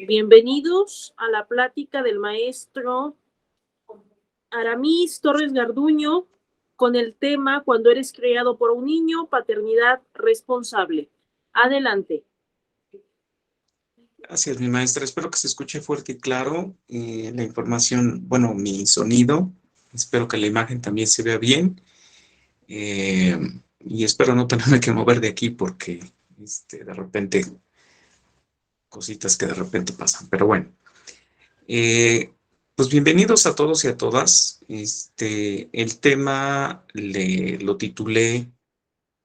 Bienvenidos a la plática del maestro Aramis Torres Garduño con el tema Cuando eres criado por un niño, paternidad responsable. Adelante. Gracias, mi maestra. Espero que se escuche fuerte y claro la información, bueno, mi sonido. Espero que la imagen también se vea bien. Y espero no tenerme que mover de aquí porque de repente, cositas que de repente pasan. Pero bueno, pues bienvenidos a todos y a todas. El tema lo titulé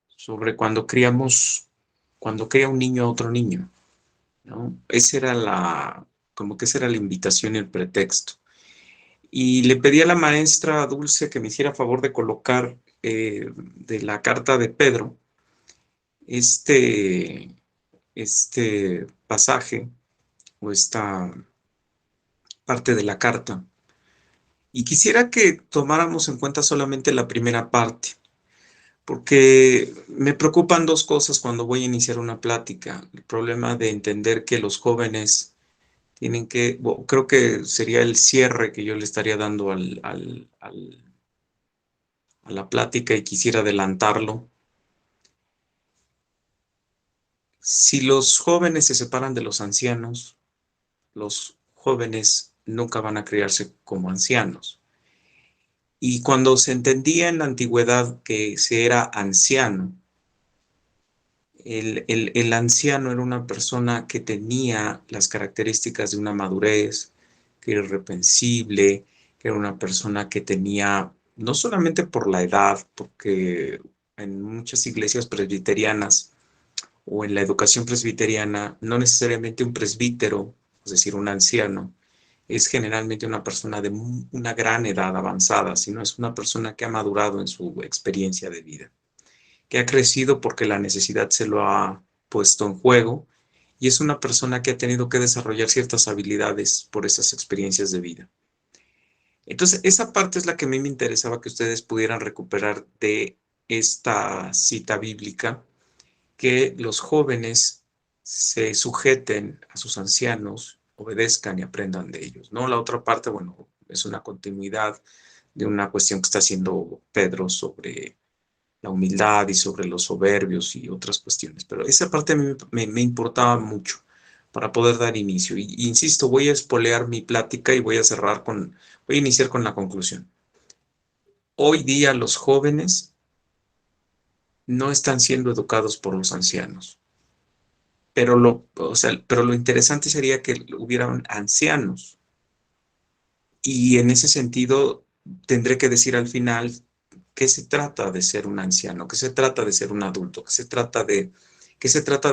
sobre cuando cría un niño a otro niño, ¿no? Como que esa era la invitación y el pretexto. Y le pedí a la maestra Dulce que me hiciera favor de colocar de la carta de Pedro este, este pasaje o esta parte de la carta. Y quisiera que tomáramos en cuenta solamente la primera parte, porque me preocupan dos cosas cuando voy a iniciar una plática. El problema de entender que los jóvenes creo que sería el cierre que yo le estaría dando a la plática y quisiera adelantarlo. Si los jóvenes se separan de los ancianos, los jóvenes nunca van a criarse como ancianos. Y cuando se entendía en la antigüedad que se era anciano, el anciano era una persona que tenía las características de una madurez, que era irreprensible, que era una persona que tenía, no solamente por la edad, porque en muchas iglesias presbiterianas o en la educación presbiteriana, no necesariamente un presbítero, es decir, un anciano, es generalmente una persona de una gran edad avanzada, sino es una persona que ha madurado en su experiencia de vida, que ha crecido porque la necesidad se lo ha puesto en juego y es una persona que ha tenido que desarrollar ciertas habilidades por esas experiencias de vida. Entonces, esa parte es la que a mí me interesaba que ustedes pudieran recuperar de esta cita bíblica, que los jóvenes se sujeten a sus ancianos, obedezcan y aprendan de ellos, ¿no? La otra parte, bueno, es una continuidad de una cuestión que está haciendo Pedro sobre la humildad y sobre los soberbios y otras cuestiones, pero esa parte a mí me importaba mucho para poder dar inicio. Y insisto, voy a espolear mi plática y voy a iniciar con la conclusión. Hoy día los jóvenes no están siendo educados por los ancianos. Pero lo interesante sería que hubieran ancianos. Y en ese sentido, tendré que decir al final qué se trata de ser un anciano, qué se trata de ser un adulto, qué se trata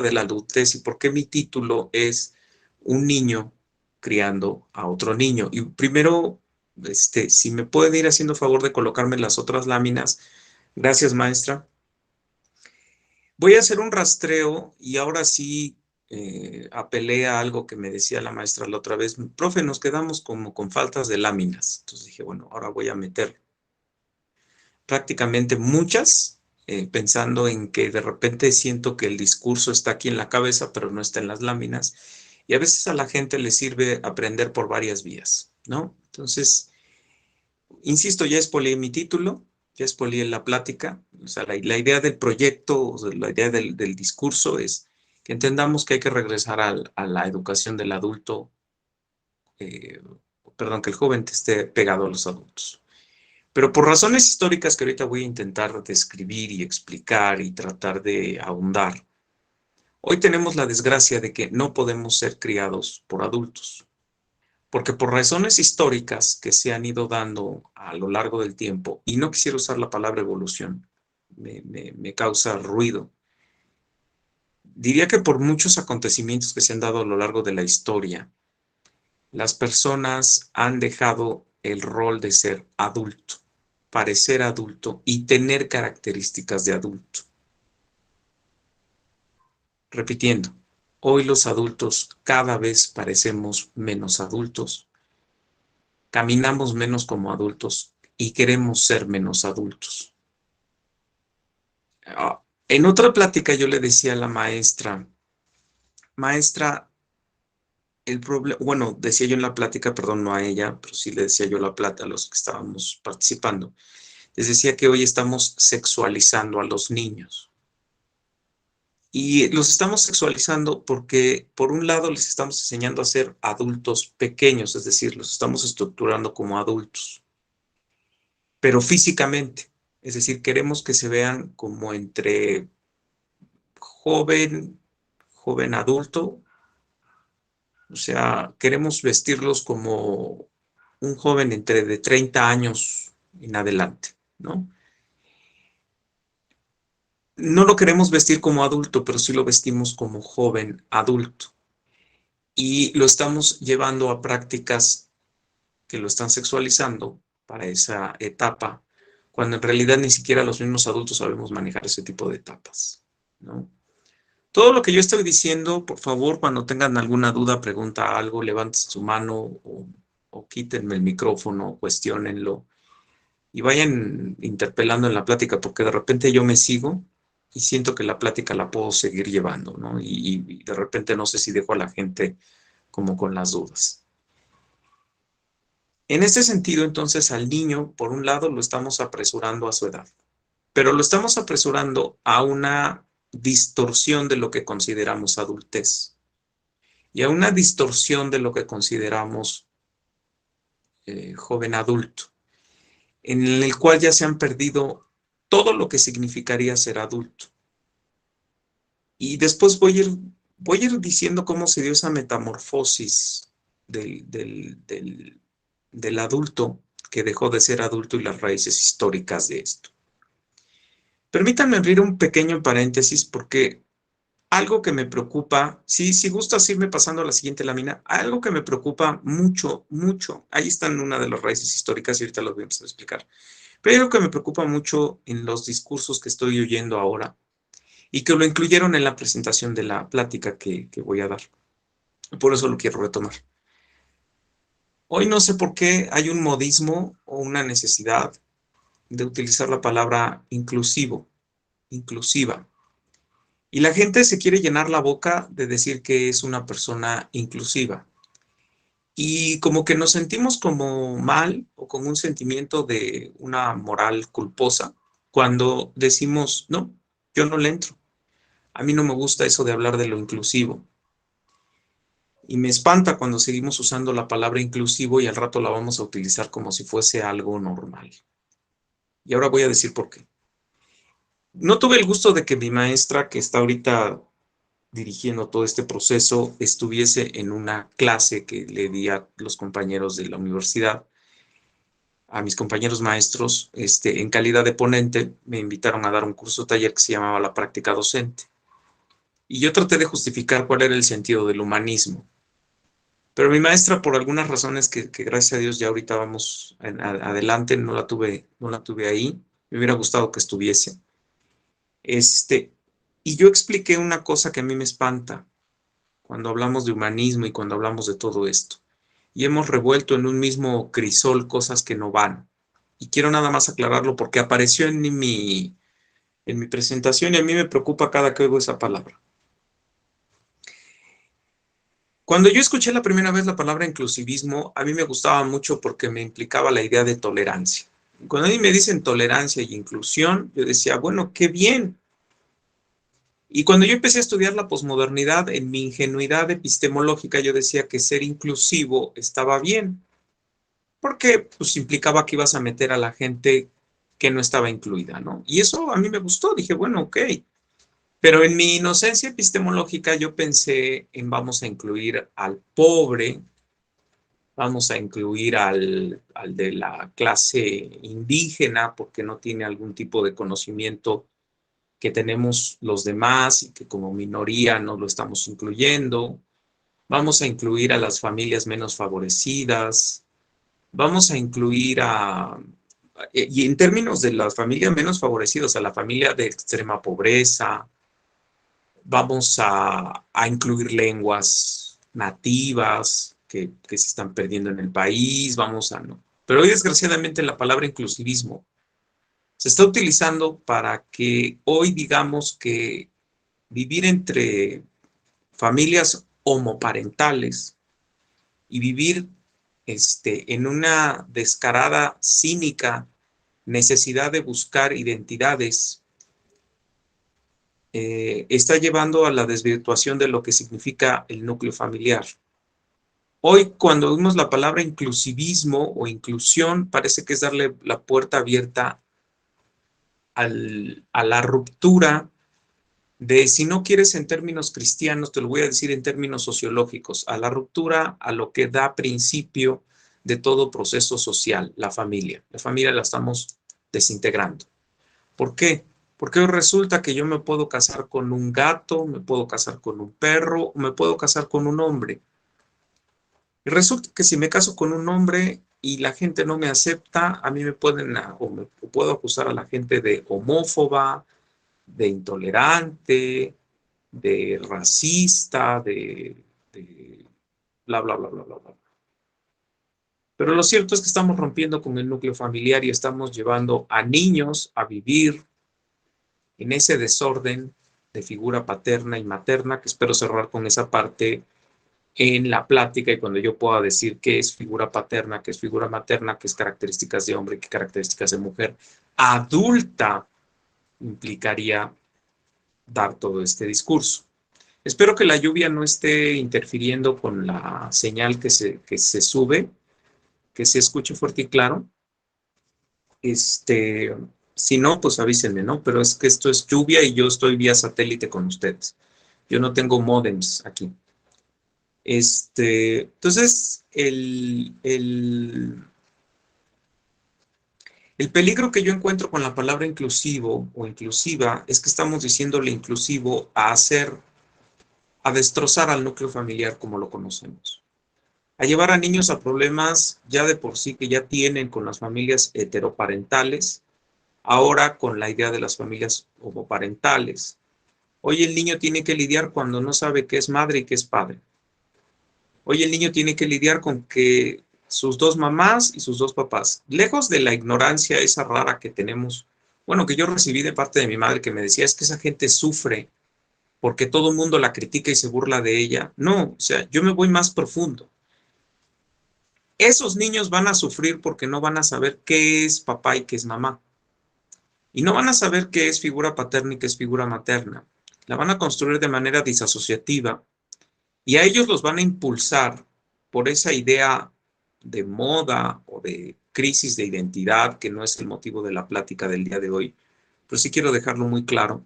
de la adultez y por qué mi título es Un niño criando a otro niño. Y primero, si me pueden ir haciendo favor de colocarme las otras láminas. Gracias, maestra. Voy a hacer un rastreo y ahora sí apelé a algo que me decía la maestra la otra vez. Profe, nos quedamos como con faltas de láminas. Entonces dije, bueno, ahora voy a meter prácticamente muchas, pensando en que de repente siento que el discurso está aquí en la cabeza, pero no está en las láminas. Y a veces a la gente le sirve aprender por varias vías, ¿no? Entonces, insisto, ya expolié mi título, ya expolié la plática. O sea, la idea del proyecto, o sea, la idea del discurso es que entendamos que hay que regresar a la educación del adulto, eh, perdón, que el joven esté pegado a los adultos. Pero por razones históricas que ahorita voy a intentar describir y explicar y tratar de ahondar, hoy tenemos la desgracia de que no podemos ser criados por adultos. Porque por razones históricas que se han ido dando a lo largo del tiempo, y no quisiera usar la palabra evolución, me causa ruido. Diría que por muchos acontecimientos que se han dado a lo largo de la historia, las personas han dejado el rol de ser adulto, parecer adulto y tener características de adulto. Repitiendo, hoy los adultos cada vez parecemos menos adultos, caminamos menos como adultos y queremos ser menos adultos. En otra plática yo le decía a la maestra, el problema, bueno, decía yo en la plática, perdón, no a ella, pero sí le decía yo a los que estábamos participando, les decía que hoy estamos sexualizando a los niños. Y los estamos sexualizando porque, por un lado, les estamos enseñando a ser adultos pequeños, es decir, los estamos estructurando como adultos, pero físicamente. Es decir, queremos que se vean como entre joven, joven adulto, o sea, queremos vestirlos como un joven entre de 30 años en adelante, ¿no? No lo queremos vestir como adulto, pero sí lo vestimos como joven adulto. Y lo estamos llevando a prácticas que lo están sexualizando para esa etapa, cuando en realidad ni siquiera los mismos adultos sabemos manejar ese tipo de etapas, ¿no? Todo lo que yo estoy diciendo, por favor, cuando tengan alguna duda, pregunta algo, levanten su mano o quítenme el micrófono, cuestiónenlo y vayan interpelando en la plática, porque de repente yo me sigo y siento que la plática la puedo seguir llevando, ¿no? Y de repente no sé si dejo a la gente como con las dudas. En este sentido, entonces, al niño, por un lado, lo estamos apresurando a su edad, pero lo estamos apresurando a una distorsión de lo que consideramos adultez y a una distorsión de lo que consideramos joven adulto, en el cual ya se han perdido todo lo que significaría ser adulto. Y después voy a ir diciendo cómo se dio esa metamorfosis del adulto que dejó de ser adulto y las raíces históricas de esto. Permítanme abrir un pequeño paréntesis porque algo que me preocupa, si gustas irme pasando a la siguiente lámina, algo que me preocupa mucho, mucho, ahí están una de las raíces históricas y ahorita lo voy a empezar a explicar, pero hay algo que me preocupa mucho en los discursos que estoy oyendo ahora y que lo incluyeron en la presentación de la plática que voy a dar. Por eso lo quiero retomar. Hoy no sé por qué hay un modismo o una necesidad de utilizar la palabra inclusivo, inclusiva. Y la gente se quiere llenar la boca de decir que es una persona inclusiva. Y como que nos sentimos como mal o con un sentimiento de una moral culposa cuando decimos, no, yo no le entro. A mí no me gusta eso de hablar de lo inclusivo. Y me espanta cuando seguimos usando la palabra inclusivo y al rato la vamos a utilizar como si fuese algo normal. Y ahora voy a decir por qué. No tuve el gusto de que mi maestra, que está ahorita dirigiendo todo este proceso, estuviese en una clase que le di a los compañeros de la universidad, a mis compañeros maestros, en calidad de ponente, me invitaron a dar un curso taller que se llamaba La Práctica Docente. Y yo traté de justificar cuál era el sentido del humanismo. Pero mi maestra, por algunas razones que gracias a Dios ya ahorita vamos adelante, no la tuve ahí. Me hubiera gustado que estuviese. Y yo expliqué una cosa que a mí me espanta cuando hablamos de humanismo y cuando hablamos de todo esto. Y hemos revuelto en un mismo crisol cosas que no van. Y quiero nada más aclararlo porque apareció en mi presentación y a mí me preocupa cada que oigo esa palabra. Cuando yo escuché la primera vez la palabra inclusivismo, a mí me gustaba mucho porque me implicaba la idea de tolerancia. Cuando a mí me dicen tolerancia y inclusión, yo decía, bueno, qué bien. Y cuando yo empecé a estudiar la posmodernidad, en mi ingenuidad epistemológica, yo decía que ser inclusivo estaba bien, porque pues implicaba que ibas a meter a la gente que no estaba incluida, ¿no? Y eso a mí me gustó, dije, bueno, ok. Pero en mi inocencia epistemológica yo pensé en vamos a incluir al pobre, vamos a incluir al de la clase indígena porque no tiene algún tipo de conocimiento que tenemos los demás y que como minoría no lo estamos incluyendo. Vamos a incluir a las familias menos favorecidas. Vamos a incluir y en términos de las familias menos favorecidas, a la familia de extrema pobreza. Vamos a incluir lenguas nativas que se están perdiendo en el país. Vamos a no. Pero hoy, desgraciadamente, la palabra inclusivismo se está utilizando para que hoy digamos que vivir entre familias homoparentales y vivir en una descarada, cínica necesidad de buscar identidades, está llevando a la desvirtuación de lo que significa el núcleo familiar. Hoy, cuando vemos la palabra inclusivismo o inclusión, parece que es darle la puerta abierta a la ruptura de, si no quieres en términos cristianos, te lo voy a decir en términos sociológicos, a la ruptura a lo que da principio de todo proceso social, la familia. La familia la estamos desintegrando. ¿Por qué? Porque hoy resulta que yo me puedo casar con un gato, me puedo casar con un perro, o me puedo casar con un hombre. Y resulta que si me caso con un hombre y la gente no me acepta, a mí me pueden, o puedo acusar a la gente de homófoba, de intolerante, de racista, de bla, bla, bla, bla, bla, bla. Pero lo cierto es que estamos rompiendo con el núcleo familiar y estamos llevando a niños a vivir en ese desorden de figura paterna y materna, que espero cerrar con esa parte en la plática y cuando yo pueda decir qué es figura paterna, qué es figura materna, qué es características de hombre, qué características de mujer adulta implicaría dar todo este discurso. Espero que la lluvia no esté interfiriendo con la señal que se sube, que se escuche fuerte y claro. Si no, pues avísenme, ¿no? Pero es que esto es lluvia y yo estoy vía satélite con ustedes. Yo no tengo módems aquí. Entonces, el peligro que yo encuentro con la palabra inclusivo o inclusiva es que estamos diciéndole inclusivo a destrozar al núcleo familiar como lo conocemos, a llevar a niños a problemas ya de por sí que ya tienen con las familias heteroparentales, ahora con la idea de las familias homoparentales. Hoy el niño tiene que lidiar cuando no sabe qué es madre y qué es padre. Hoy el niño tiene que lidiar con que sus dos mamás y sus dos papás, lejos de la ignorancia esa rara que tenemos, bueno, que yo recibí de parte de mi madre que me decía, es que esa gente sufre porque todo el mundo la critica y se burla de ella. No, o sea, yo me voy más profundo. Esos niños van a sufrir porque no van a saber qué es papá y qué es mamá. Y no van a saber qué es figura paterna y qué es figura materna. La van a construir de manera disasociativa y a ellos los van a impulsar por esa idea de moda o de crisis de identidad, que no es el motivo de la plática del día de hoy. Pero sí quiero dejarlo muy claro,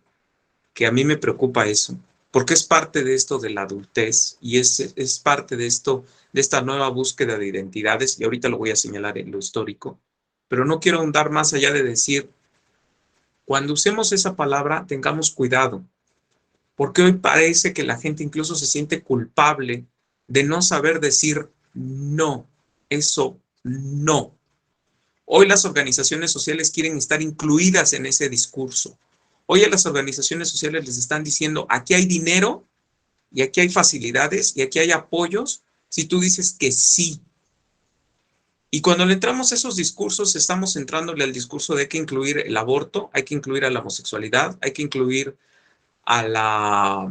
que a mí me preocupa eso, porque es parte de esto de la adultez y es parte de esto, de esta nueva búsqueda de identidades, y ahorita lo voy a señalar en lo histórico, pero no quiero ahondar más allá de decir, cuando usemos esa palabra, tengamos cuidado, porque hoy parece que la gente incluso se siente culpable de no saber decir no, eso no. Hoy las organizaciones sociales quieren estar incluidas en ese discurso. Hoy a las organizaciones sociales les están diciendo, aquí hay dinero y aquí hay facilidades y aquí hay apoyos si tú dices que sí. Y cuando le entramos a esos discursos, estamos entrándole al discurso de hay que incluir el aborto, hay que incluir a la homosexualidad, hay que incluir a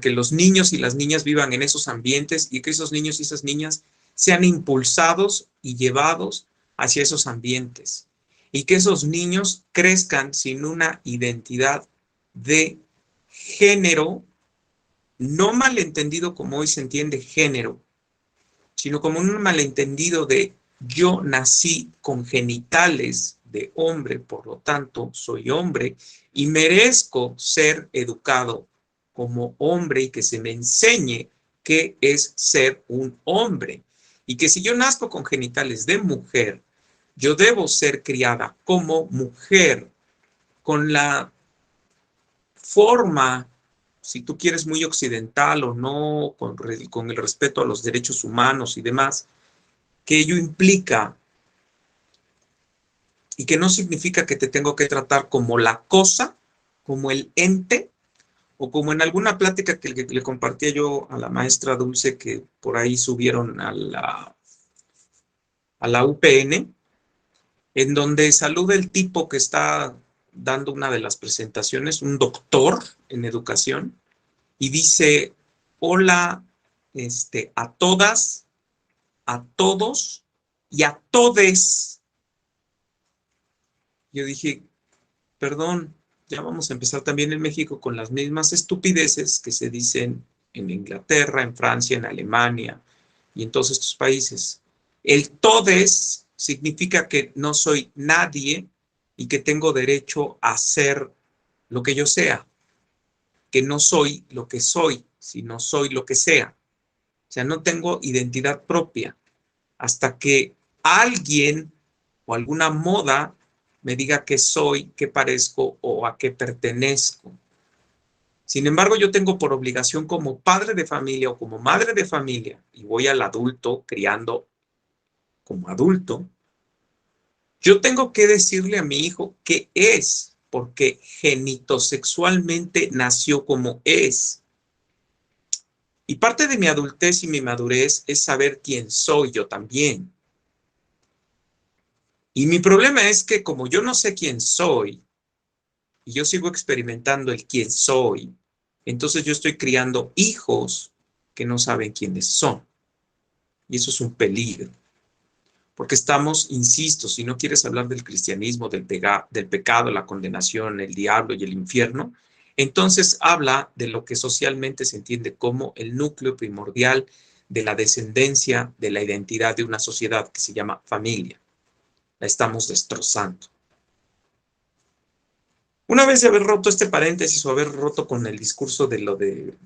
que los niños y las niñas vivan en esos ambientes y que esos niños y esas niñas sean impulsados y llevados hacia esos ambientes y que esos niños crezcan sin una identidad de género, no malentendido como hoy se entiende género, sino como un malentendido de yo nací con genitales de hombre, por lo tanto soy hombre y merezco ser educado como hombre y que se me enseñe qué es ser un hombre. Y que si yo nazco con genitales de mujer, yo debo ser criada como mujer, con la forma, si tú quieres, muy occidental o no, con el respeto a los derechos humanos y demás, que ello implica y que no significa que te tengo que tratar como la cosa, como el ente, o como en alguna plática que le compartía yo a la maestra Dulce que por ahí subieron a la UPN, en donde saluda el tipo que está dando una de las presentaciones, un doctor en educación, y dice, hola a todas a todos y a todes. Yo dije, perdón, ya vamos a empezar también en México con las mismas estupideces que se dicen en Inglaterra, en Francia, en Alemania y en todos estos países. El todes significa que no soy nadie y que tengo derecho a ser lo que yo sea, que no soy lo que soy, sino soy lo que sea. O sea, no tengo identidad propia hasta que alguien o alguna moda me diga qué soy, qué parezco o a qué pertenezco. Sin embargo, yo tengo por obligación como padre de familia o como madre de familia, y voy al adulto criando como adulto, yo tengo que decirle a mi hijo qué es, porque genitosexualmente nació como es. Y parte de mi adultez y mi madurez es saber quién soy yo también. Y mi problema es que como yo no sé quién soy, y yo sigo experimentando el quién soy, entonces yo estoy criando hijos que no saben quiénes son. Y eso es un peligro. Porque estamos, insisto, si no quieres hablar del cristianismo, del pecado, la condenación, el diablo y el infierno, entonces habla de lo que socialmente se entiende como el núcleo primordial de la descendencia de la identidad de una sociedad que se llama familia. La estamos destrozando. Una vez de haber roto este paréntesis o haber roto con el discurso de lo del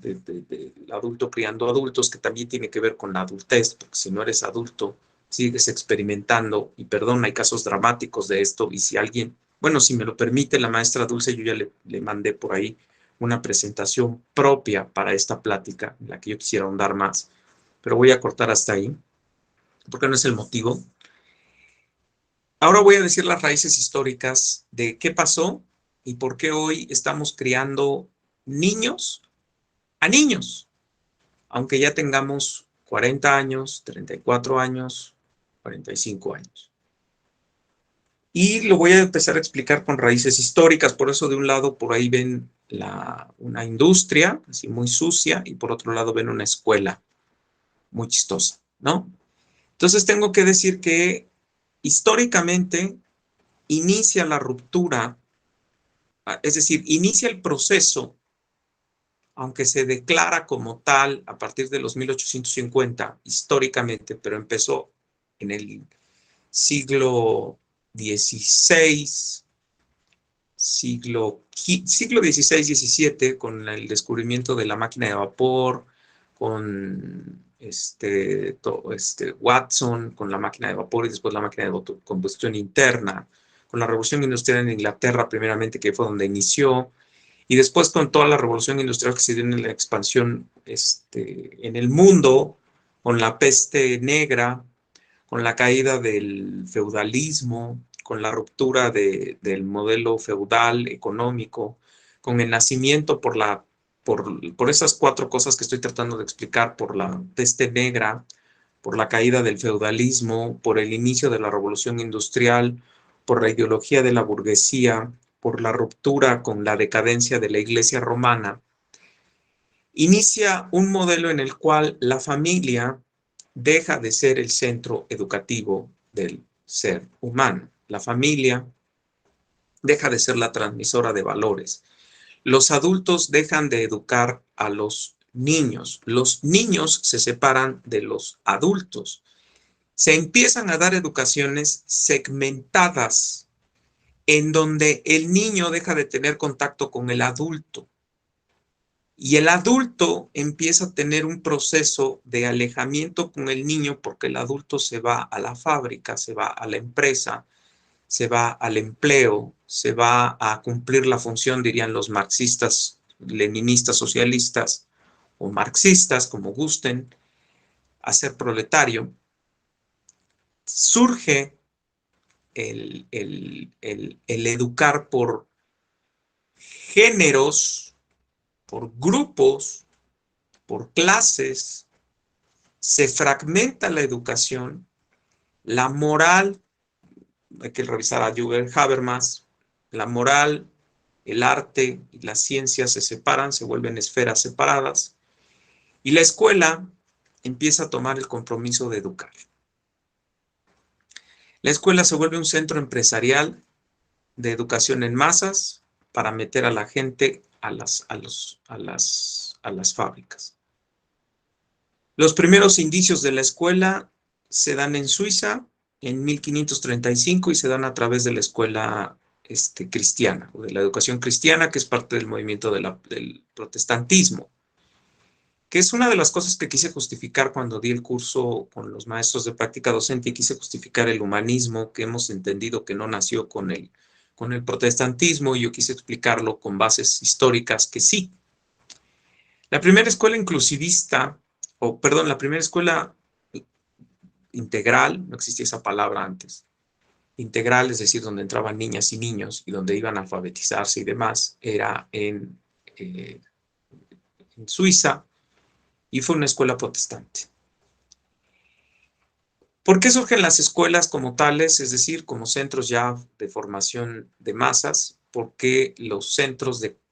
adulto criando adultos, que también tiene que ver con la adultez, porque si no eres adulto, sigues experimentando, y perdón, hay casos dramáticos de esto, y si alguien, bueno, si me lo permite la maestra Dulce, yo ya le mandé por ahí una presentación propia para esta plática, en la que yo quisiera ahondar más, pero voy a cortar hasta ahí, porque no es el motivo. Ahora voy a decir las raíces históricas de qué pasó y por qué hoy estamos criando niños a niños, aunque ya tengamos 40 años, 34 años, 45 años. Y lo voy a empezar a explicar con raíces históricas, por eso de un lado por ahí ven una industria así muy sucia y por otro lado ven una escuela muy chistosa, ¿no? Entonces tengo que decir que históricamente inicia la ruptura, es decir, inicia el proceso, aunque se declara como tal a partir de los 1850 históricamente, pero empezó en el siglo XVI, siglo XVI, XVII, con el descubrimiento de la máquina de vapor, con Watson, con la máquina de vapor y después la máquina de combustión interna, con la revolución industrial en Inglaterra primeramente, que fue donde inició, y después con toda la revolución industrial que se dio en la expansión en el mundo, con la peste negra, con la caída del feudalismo, con la ruptura del modelo feudal económico, con el nacimiento por esas cuatro cosas que estoy tratando de explicar, por la peste negra, por la caída del feudalismo, por el inicio de la revolución industrial, por la ideología de la burguesía, por la ruptura con la decadencia de la Iglesia romana, inicia un modelo en el cual la familia deja de ser el centro educativo del ser humano. La familia deja de ser la transmisora de valores. Los adultos dejan de educar a los niños. Los niños se separan de los adultos. Se empiezan a dar educaciones segmentadas en donde el niño deja de tener contacto con el adulto. Y el adulto empieza a tener un proceso de alejamiento con el niño porque el adulto se va a la fábrica, se va a la empresa, se va al empleo, se va a cumplir la función, dirían los marxistas, leninistas, socialistas o marxistas, como gusten, a ser proletario. Surge el educar por géneros, por grupos, por clases, se fragmenta la educación, la moral, hay que revisar a Jürgen Habermas, la moral, el arte y la ciencia se separan, se vuelven esferas separadas, y la escuela empieza a tomar el compromiso de educar. La escuela se vuelve un centro empresarial de educación en masas para meter a la gente a las fábricas. Los primeros indicios de la escuela se dan en Suiza en 1535 y se dan a través de la escuela cristiana, o de la educación cristiana, que es parte del movimiento del protestantismo, que es una de las cosas que quise justificar cuando di el curso con los maestros de práctica docente y quise justificar el humanismo, que hemos entendido que no nació con el protestantismo, y yo quise explicarlo con bases históricas que sí. La primera escuela inclusivista, la primera escuela integral, no existía esa palabra antes, integral, es decir, donde entraban niñas y niños y donde iban a alfabetizarse y demás, era en Suiza, y fue una escuela protestante. ¿Por qué surgen las escuelas como tales, es decir, como centros ya de formación de masas? Porque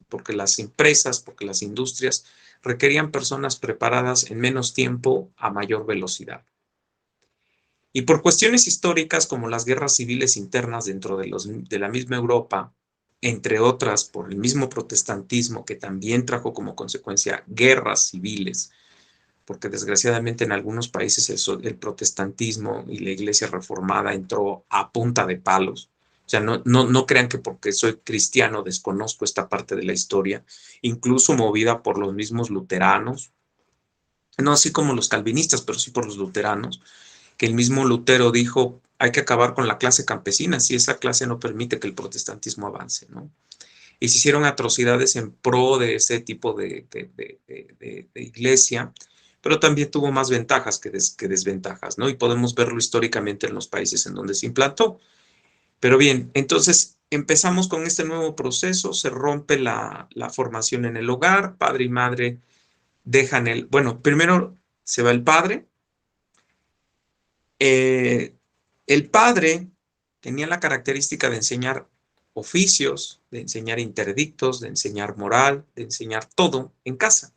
porque las empresas, porque las industrias requerían personas preparadas en menos tiempo a mayor velocidad. Y por cuestiones históricas como las guerras civiles internas dentro de la misma Europa, entre otras por el mismo protestantismo que también trajo como consecuencia guerras civiles, porque desgraciadamente en algunos países el protestantismo y la iglesia reformada entró a punta de palos. O sea, no crean que porque soy cristiano desconozco esta parte de la historia, incluso movida por los mismos luteranos, no así como los calvinistas, pero sí por los luteranos, que el mismo Lutero dijo, hay que acabar con la clase campesina, si esa clase no permite que el protestantismo avance, ¿no? Y se hicieron atrocidades en pro de ese tipo de iglesia, pero también tuvo más ventajas que desventajas, ¿no? Y podemos verlo históricamente en los países en donde se implantó. Pero bien, entonces empezamos con este nuevo proceso, se rompe la formación en el hogar, padre y madre dejan bueno, primero se va el padre. El padre tenía la característica de enseñar oficios, de enseñar interdictos, de enseñar moral, de enseñar todo en casa.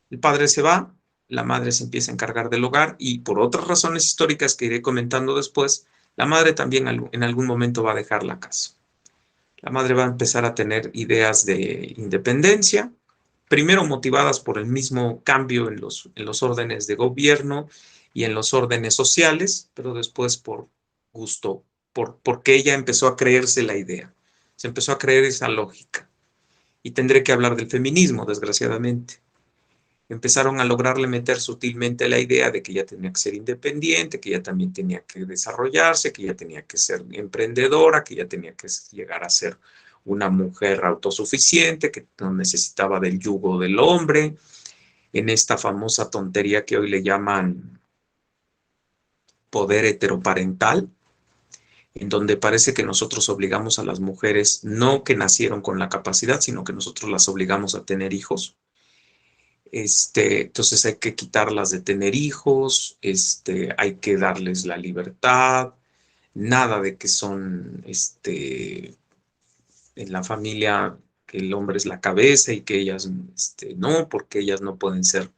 El padre se va, la madre se empieza a encargar del hogar y por otras razones históricas que iré comentando después, la madre también en algún momento va a dejar la casa. La madre va a empezar a tener ideas de independencia, primero motivadas por el mismo cambio en los órdenes de gobierno y en los órdenes sociales, pero después por gusto, porque ella empezó a creerse la idea, se empezó a creer esa lógica. Y tendré que hablar del feminismo, desgraciadamente. Empezaron a lograrle meter sutilmente la idea de que ella tenía que ser independiente, que ella también tenía que desarrollarse, que ella tenía que ser emprendedora, que ella tenía que llegar a ser una mujer autosuficiente, que no necesitaba del yugo del hombre, en esta famosa tontería que hoy le llaman poder heteroparental, en donde parece que nosotros obligamos a las mujeres, no que nacieron con la capacidad, sino que nosotros las obligamos a tener hijos. Entonces hay que quitarlas de tener hijos, hay que darles la libertad, nada de que son, en la familia que el hombre es la cabeza y que ellas, no, porque ellas no pueden ser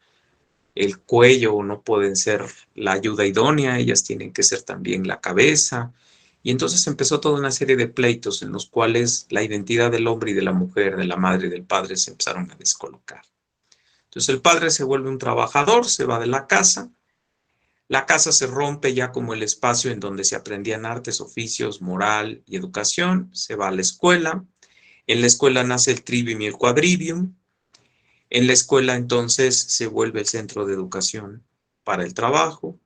el cuello o no pueden ser la ayuda idónea, ellas tienen que ser también la cabeza. Y entonces empezó toda una serie de pleitos en los cuales la identidad del hombre y de la mujer, de la madre y del padre se empezaron a descolocar. Entonces el padre se vuelve un trabajador, se va de la casa se rompe ya como el espacio en donde se aprendían artes, oficios, moral y educación, se va a la escuela, en la escuela nace el trivium y el quadrivium, en la escuela entonces se vuelve el centro de educación para el trabajo.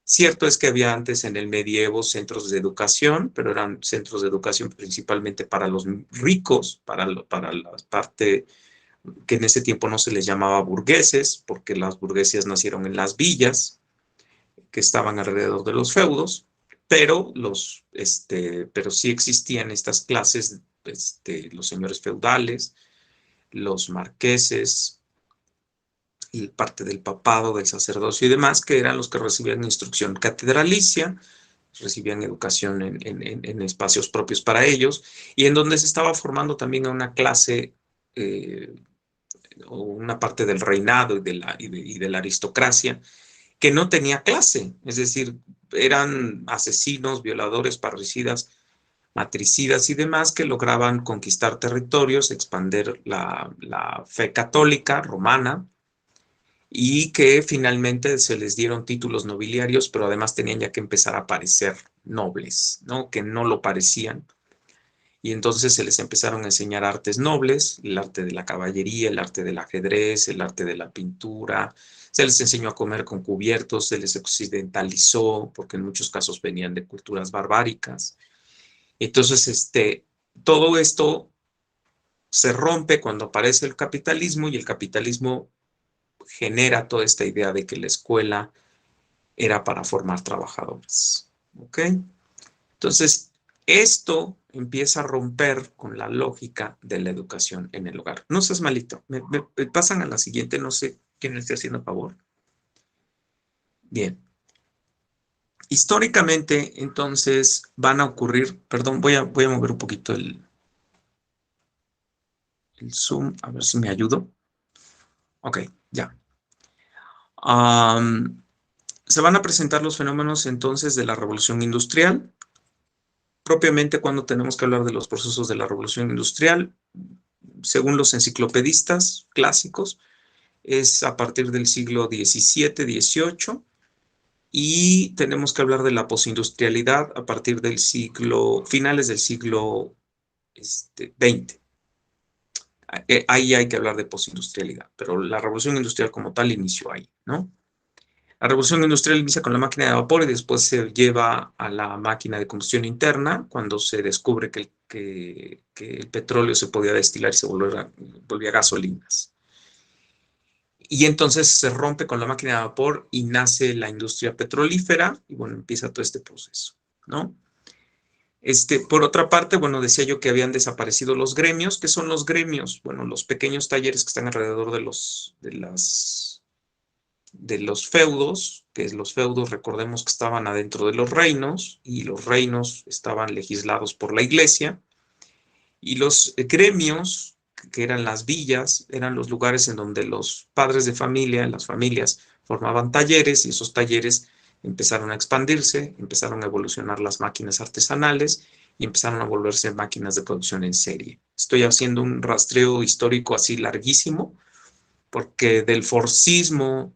Cierto es que había antes en el medievo centros de educación, pero eran centros de educación principalmente para los ricos, para la parte que en ese tiempo no se les llamaba burgueses, porque las burguesías nacieron en las villas que estaban alrededor de los feudos, pero sí existían estas clases, los señores feudales, los marqueses, y parte del papado, del sacerdocio y demás, que eran los que recibían instrucción catedralicia, recibían educación en espacios propios para ellos, y en donde se estaba formando también a una clase o una parte del reinado y de la aristocracia, que no tenía clase, es decir, eran asesinos, violadores, parricidas, matricidas y demás que lograban conquistar territorios, expandir la fe católica romana y que finalmente se les dieron títulos nobiliarios, pero además tenían ya que empezar a parecer nobles, ¿no? Que no lo parecían. Y entonces se les empezaron a enseñar artes nobles, el arte de la caballería, el arte del ajedrez, el arte de la pintura. Se les enseñó a comer con cubiertos, se les occidentalizó, porque en muchos casos venían de culturas barbáricas. Entonces, todo esto se rompe cuando aparece el capitalismo y el capitalismo genera toda esta idea de que la escuela era para formar trabajadores. ¿Ok? Entonces, esto empieza a romper con la lógica de la educación en el hogar. No seas malito. Me pasan a la siguiente, no sé quién me esté haciendo favor. Bien. Históricamente, entonces, van a ocurrir, perdón, voy a mover un poquito el zoom, a ver si me ayudo. Ok, ya. Se van a presentar los fenómenos entonces de la revolución industrial. Propiamente cuando tenemos que hablar de los procesos de la revolución industrial, según los enciclopedistas clásicos, es a partir del siglo XVII, XVIII, y tenemos que hablar de la posindustrialidad a partir del finales del siglo XX. Ahí hay que hablar de posindustrialidad, pero la revolución industrial como tal inició ahí, ¿no? La revolución industrial inicia con la máquina de vapor y después se lleva a la máquina de combustión interna cuando se descubre que el petróleo se podía destilar y se volvía gasolinas. Y entonces se rompe con la máquina de vapor y nace la industria petrolífera y bueno, empieza todo este proceso, ¿no? Por otra parte, bueno, decía yo que habían desaparecido los gremios. ¿Qué son los gremios? Bueno, los pequeños talleres que están alrededor de los feudos, que los feudos, recordemos que estaban adentro de los reinos y los reinos estaban legislados por la iglesia, y los gremios, que eran las villas, eran los lugares en donde los padres de familia, las familias, formaban talleres y esos talleres empezaron a expandirse, empezaron a evolucionar las máquinas artesanales y empezaron a volverse máquinas de producción en serie. Estoy haciendo un rastreo histórico así larguísimo, porque del forcismo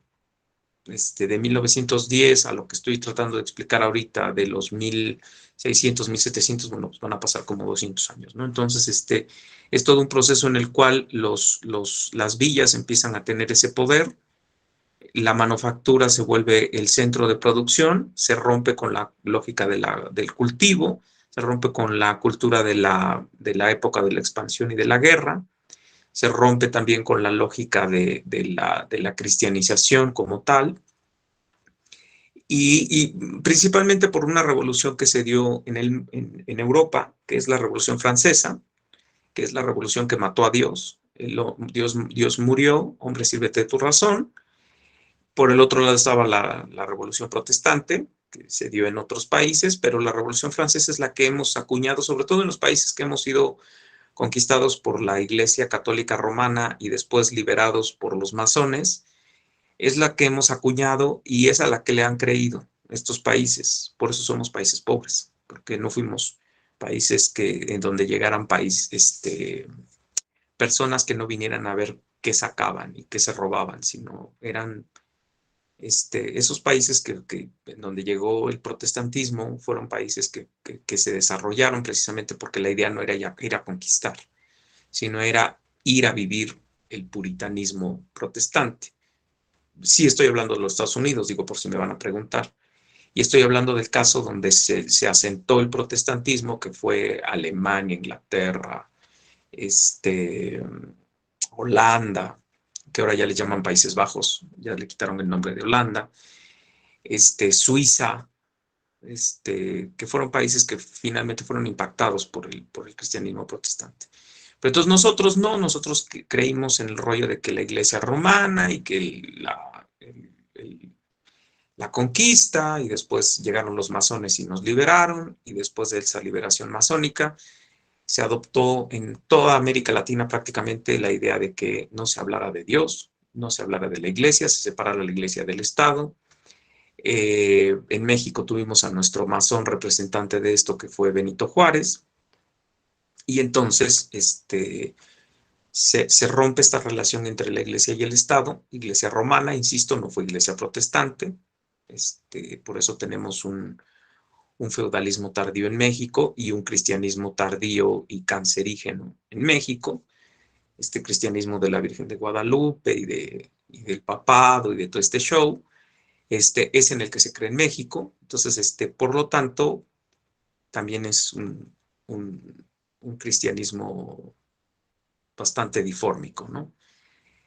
de 1910 a lo que estoy tratando de explicar ahorita de los 1600, 1700, bueno, pues van a pasar como 200 años, ¿no? Entonces, es todo un proceso en el cual las villas empiezan a tener ese poder, la manufactura se vuelve el centro de producción, se rompe con la lógica del cultivo, se rompe con la cultura de la época de la expansión y de la guerra, se rompe también con la lógica de la cristianización como tal, y principalmente por una revolución que se dio en Europa, que es la Revolución Francesa, que es la revolución que mató a Dios. Dios murió, hombre, sírvete de tu razón. Por el otro lado estaba la Revolución Protestante, que se dio en otros países, pero la Revolución Francesa es la que hemos acuñado, sobre todo en los países que hemos sido conquistados por la Iglesia Católica Romana y después liberados por los masones, es la que hemos acuñado y es a la que le han creído estos países. Por eso somos países pobres, porque no fuimos países en donde llegaran personas que no vinieran a ver qué sacaban y qué se robaban, sino eran esos países en donde llegó el protestantismo fueron países que se desarrollaron precisamente porque la idea no era ir a conquistar, sino era ir a vivir el puritanismo protestante. Sí estoy hablando de los Estados Unidos, digo por si me van a preguntar, y estoy hablando del caso donde se asentó el protestantismo, que fue Alemania, Inglaterra, Holanda, que ahora ya le llaman Países Bajos, ya le quitaron el nombre de Holanda, Suiza, que fueron países que finalmente fueron impactados por el cristianismo protestante. Pero entonces nosotros creímos en el rollo de que la iglesia romana y que la conquista, y después llegaron los masones y nos liberaron, y después de esa liberación masónica se adoptó en toda América Latina prácticamente la idea de que no se hablara de Dios, no se hablara de la iglesia, se separara la iglesia del Estado. En México tuvimos a nuestro masón representante de esto, que fue Benito Juárez, y entonces se rompe esta relación entre la iglesia y el Estado. Iglesia romana, insisto, no fue iglesia protestante. Por eso tenemos un feudalismo tardío en México y un cristianismo tardío y cancerígeno en México. Este cristianismo de la Virgen de Guadalupe y del papado y de todo este show, es en el que se cree en México. Entonces, por lo tanto, también es un cristianismo bastante difórmico, ¿no?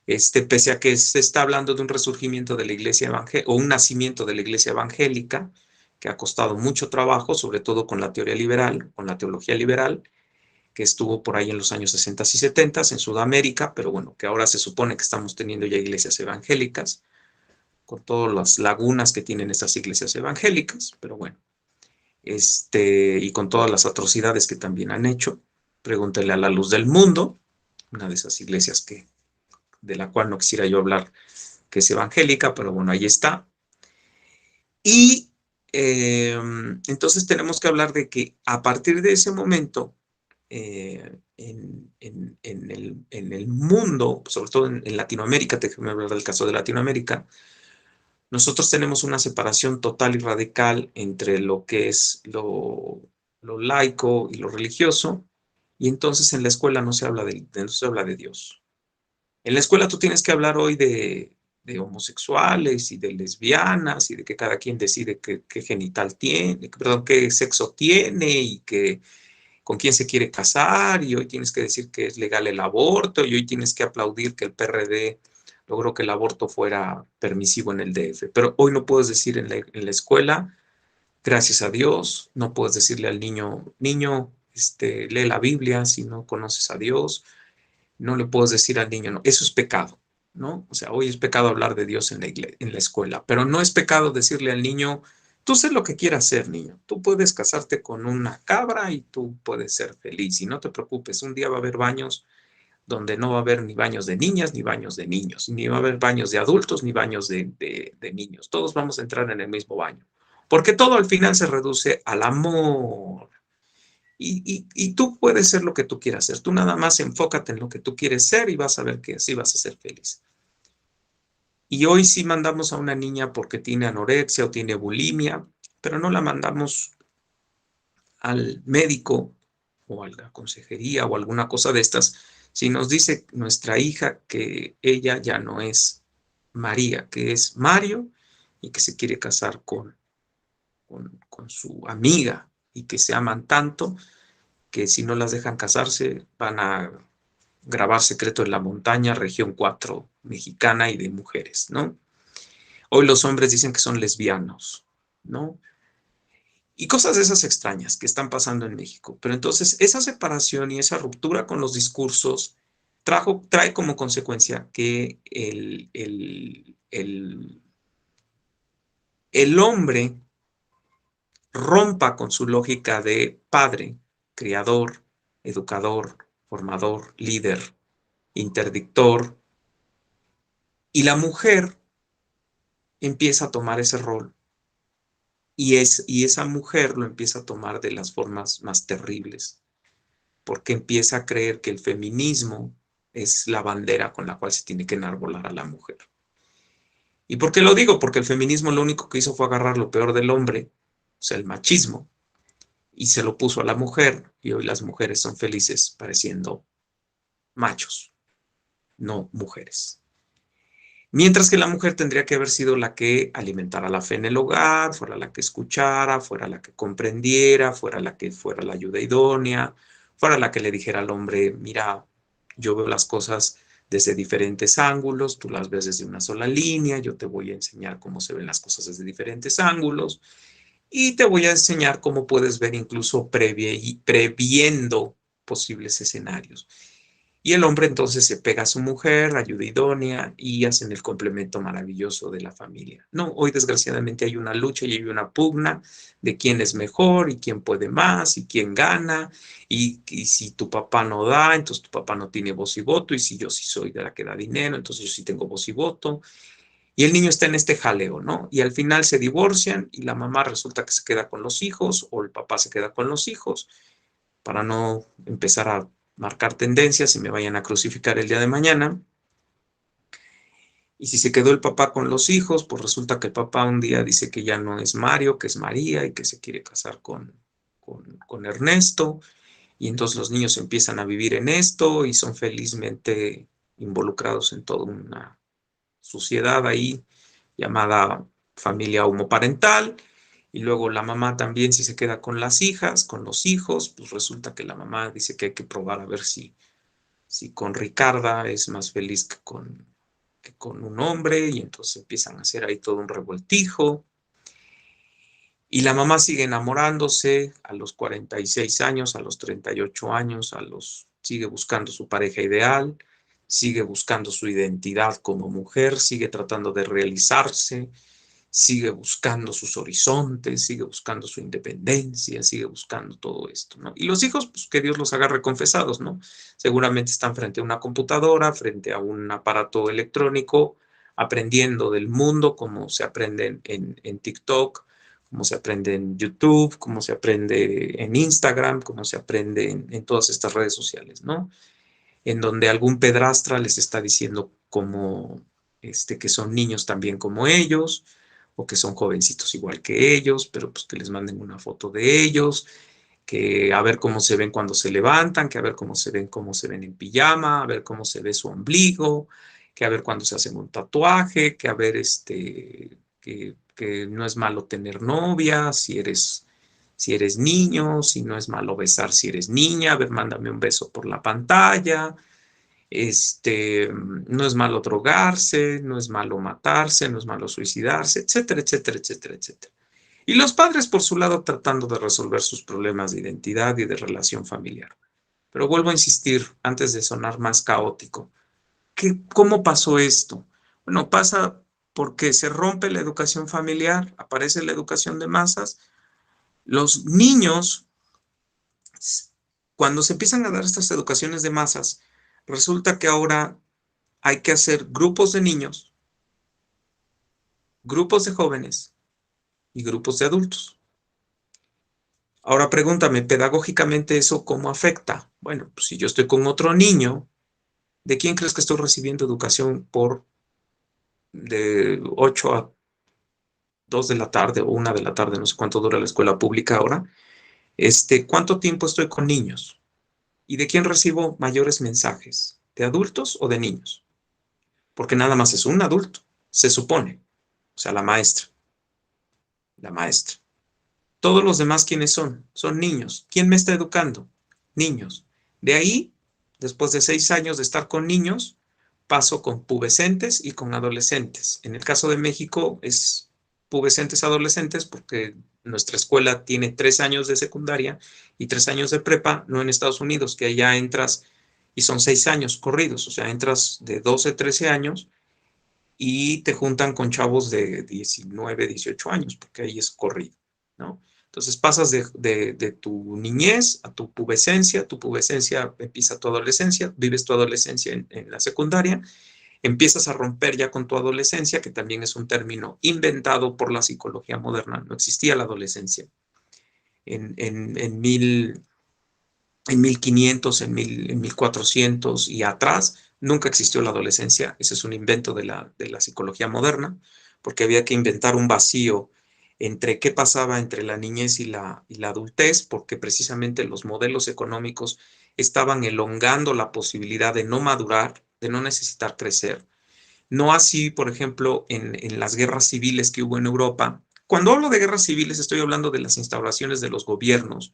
Pese a que se está hablando de un resurgimiento de la iglesia evangélica, o un nacimiento de la iglesia evangélica, que ha costado mucho trabajo, sobre todo con la teoría liberal, con la teología liberal, que estuvo por ahí en los años 60 y 70 en Sudamérica, pero bueno, que ahora se supone que estamos teniendo ya iglesias evangélicas, con todas las lagunas que tienen estas iglesias evangélicas, pero bueno, y con todas las atrocidades que también han hecho. Pregúntele a La Luz del Mundo, una de esas iglesias de la cual no quisiera yo hablar, que es evangélica, pero bueno, ahí está. Y entonces tenemos que hablar de que a partir de ese momento, en el mundo, sobre todo en Latinoamérica, déjeme hablar del caso de Latinoamérica, nosotros tenemos una separación total y radical entre lo que es lo laico y lo religioso, y entonces en la escuela no se habla no se habla de Dios. En la escuela tú tienes que hablar hoy de homosexuales y de lesbianas y de que cada quien decide qué genital tiene, perdón, qué sexo tiene y con quién se quiere casar, y hoy tienes que decir que es legal el aborto, y hoy tienes que aplaudir que el PRD logró que el aborto fuera permisivo en el DF. Pero hoy no puedes decir en la escuela, gracias a Dios, no puedes decirle al niño, lee la Biblia si no conoces a Dios. No le puedes decir al niño, no, eso es pecado, ¿no? O sea, hoy es pecado hablar de Dios en la escuela, pero no es pecado decirle al niño, tú sé lo que quieras hacer, niño. Tú puedes casarte con una cabra y tú puedes ser feliz y no te preocupes. Un día va a haber baños donde no va a haber ni baños de niñas ni baños de niños, ni va a haber baños de adultos ni baños de niños. Todos vamos a entrar en el mismo baño, porque todo al final se reduce al amor. Y tú puedes ser lo que tú quieras ser. Tú nada más enfócate en lo que tú quieres ser y vas a ver que así vas a ser feliz. Y hoy sí mandamos a una niña porque tiene anorexia o tiene bulimia, pero no la mandamos al médico o a la consejería o alguna cosa de estas. Si nos dice nuestra hija que ella ya no es María, que es Mario y que se quiere casar con su amiga y que se aman tanto, que si no las dejan casarse van a grabar Secreto en la Montaña, región 4 mexicana y de mujeres, ¿no? Hoy los hombres dicen que son lesbianos, ¿no? Y cosas de esas extrañas que están pasando en México. Pero entonces esa separación y esa ruptura con los discursos trae como consecuencia que el hombre rompa con su lógica de padre, criador, educador, formador, líder, interdictor, y la mujer empieza a tomar ese rol, y esa mujer lo empieza a tomar de las formas más terribles, porque empieza a creer que el feminismo es la bandera con la cual se tiene que enarbolar a la mujer. ¿Y por qué lo digo? Porque el feminismo lo único que hizo fue agarrar lo peor del hombre, o sea, el machismo, y se lo puso a la mujer, y hoy las mujeres son felices pareciendo machos, no mujeres. Mientras que la mujer tendría que haber sido la que alimentara la fe en el hogar, fuera la que escuchara, fuera la que comprendiera, fuera la que fuera la ayuda idónea, fuera la que le dijera al hombre, mira, yo veo las cosas desde diferentes ángulos, tú las ves desde una sola línea, yo te voy a enseñar cómo se ven las cosas desde diferentes ángulos y te voy a enseñar cómo puedes ver incluso previendo posibles escenarios. Y el hombre entonces se pega a su mujer, ayuda idónea, y hacen el complemento maravilloso de la familia. No, hoy desgraciadamente hay una lucha y hay una pugna de quién es mejor y quién puede más y quién gana. Y si tu papá no da, entonces tu papá no tiene voz y voto. Y si yo sí soy de la que da dinero, entonces yo sí tengo voz y voto. Y el niño está en este jaleo, ¿no? Y al final se divorcian y la mamá resulta que se queda con los hijos o el papá se queda con los hijos para no empezar a marcar tendencias y me vayan a crucificar el día de mañana. Y si se quedó el papá con los hijos, pues resulta que el papá un día dice que ya no es Mario, que es María y que se quiere casar con Ernesto. Y entonces los niños empiezan a vivir en esto y son felizmente involucrados en toda una sociedad ahí llamada familia homoparental. Y luego la mamá también, si se queda con las hijas, con los hijos, pues resulta que la mamá dice que hay que probar a ver si con Ricarda es más feliz que con un hombre, y entonces empiezan a hacer ahí todo un revoltijo. Y la mamá sigue enamorándose a los 46 años, a los 38 años, sigue buscando su pareja ideal, sigue buscando su identidad como mujer, sigue tratando de realizarse, sigue buscando sus horizontes, sigue buscando su independencia, sigue buscando todo esto, ¿no? Y los hijos, pues que Dios los haga reconfesados, ¿no? Seguramente están frente a una computadora, frente a un aparato electrónico, aprendiendo del mundo, como se aprende en TikTok, como se aprende en YouTube, como se aprende en Instagram, como se aprende en todas estas redes sociales, ¿no? En donde algún pedrastra les está diciendo como que son niños también como ellos, o que son jovencitos igual que ellos, pero pues que les manden una foto de ellos, que a ver cómo se ven cuando se levantan, que a ver cómo se ven en pijama, a ver cómo se ve su ombligo, que a ver cuándo se hacen un tatuaje, que a ver que no es malo tener novia, si eres niño, si no es malo besar si eres niña, a ver, mándame un beso por la pantalla, no es malo drogarse, no es malo matarse, no es malo suicidarse, etcétera, etcétera, etcétera, etcétera. Y los padres, por su lado, tratando de resolver sus problemas de identidad y de relación familiar. Pero vuelvo a insistir, antes de sonar más caótico, ¿cómo pasó esto? Bueno, pasa porque se rompe la educación familiar, aparece la educación de masas. Los niños, cuando se empiezan a dar estas educaciones de masas, resulta que ahora hay que hacer grupos de niños, grupos de jóvenes y grupos de adultos. Ahora pregúntame, pedagógicamente eso cómo afecta. Bueno, pues si yo estoy con otro niño, ¿de quién crees que estoy recibiendo educación por de 8 a 2 de la tarde o 1 de la tarde? No sé cuánto dura la escuela pública ahora. ¿Cuánto tiempo estoy con niños? ¿Y de quién recibo mayores mensajes? ¿De adultos o de niños? Porque nada más es un adulto, se supone. O sea, la maestra. La maestra. Todos los demás, ¿quiénes son? Son niños. ¿Quién me está educando? Niños. De ahí, después de 6 años de estar con niños, paso con pubescentes y con adolescentes. En el caso de México es pubescentes adolescentes porque nuestra escuela tiene 3 años de secundaria y 3 años de prepa, no en Estados Unidos, que allá entras y son 6 años corridos, o sea, entras de 12, 13 años y te juntan con chavos de 19, 18 años, porque ahí es corrido, ¿no? Entonces pasas de tu niñez a tu pubescencia empieza tu adolescencia, vives tu adolescencia en la secundaria, empiezas a romper ya con tu adolescencia, que también es un término inventado por la psicología moderna, no existía la adolescencia. En 1500, en 1400 y atrás, nunca existió la adolescencia. Ese es un invento de la psicología moderna, porque había que inventar un vacío entre qué pasaba entre la niñez y la adultez, porque precisamente los modelos económicos estaban elongando la posibilidad de no madurar, de no necesitar crecer. No así, por ejemplo, en las guerras civiles que hubo en Europa. Cuando hablo de guerras civiles, estoy hablando de las instauraciones de los gobiernos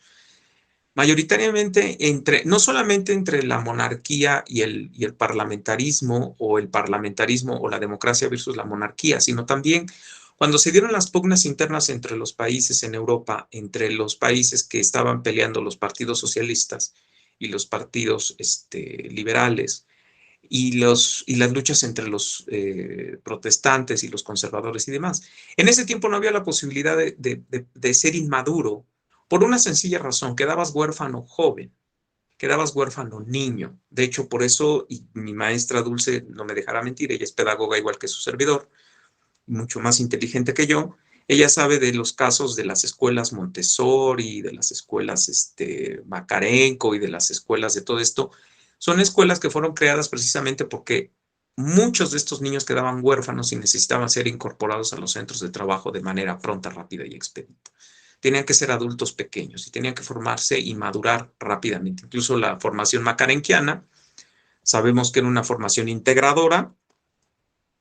mayoritariamente no solamente entre la monarquía y el parlamentarismo o la democracia versus la monarquía, sino también cuando se dieron las pugnas internas entre los países en Europa, entre los países que estaban peleando los partidos socialistas, y los partidos liberales y las luchas entre los protestantes y los conservadores y demás. En ese tiempo no había la posibilidad de ser inmaduro por una sencilla razón: quedabas huérfano joven, quedabas huérfano niño. De hecho, por eso, y mi maestra Dulce no me dejará mentir, ella es pedagoga igual que su servidor, mucho más inteligente que yo. Ella sabe de los casos de las escuelas Montessori, de las escuelas Macarenco y de las escuelas de todo esto. Son escuelas que fueron creadas precisamente porque muchos de estos niños quedaban huérfanos y necesitaban ser incorporados a los centros de trabajo de manera pronta, rápida y expedita. Tenían que ser adultos pequeños y tenían que formarse y madurar rápidamente. Incluso la formación macarenquiana, sabemos que era una formación integradora,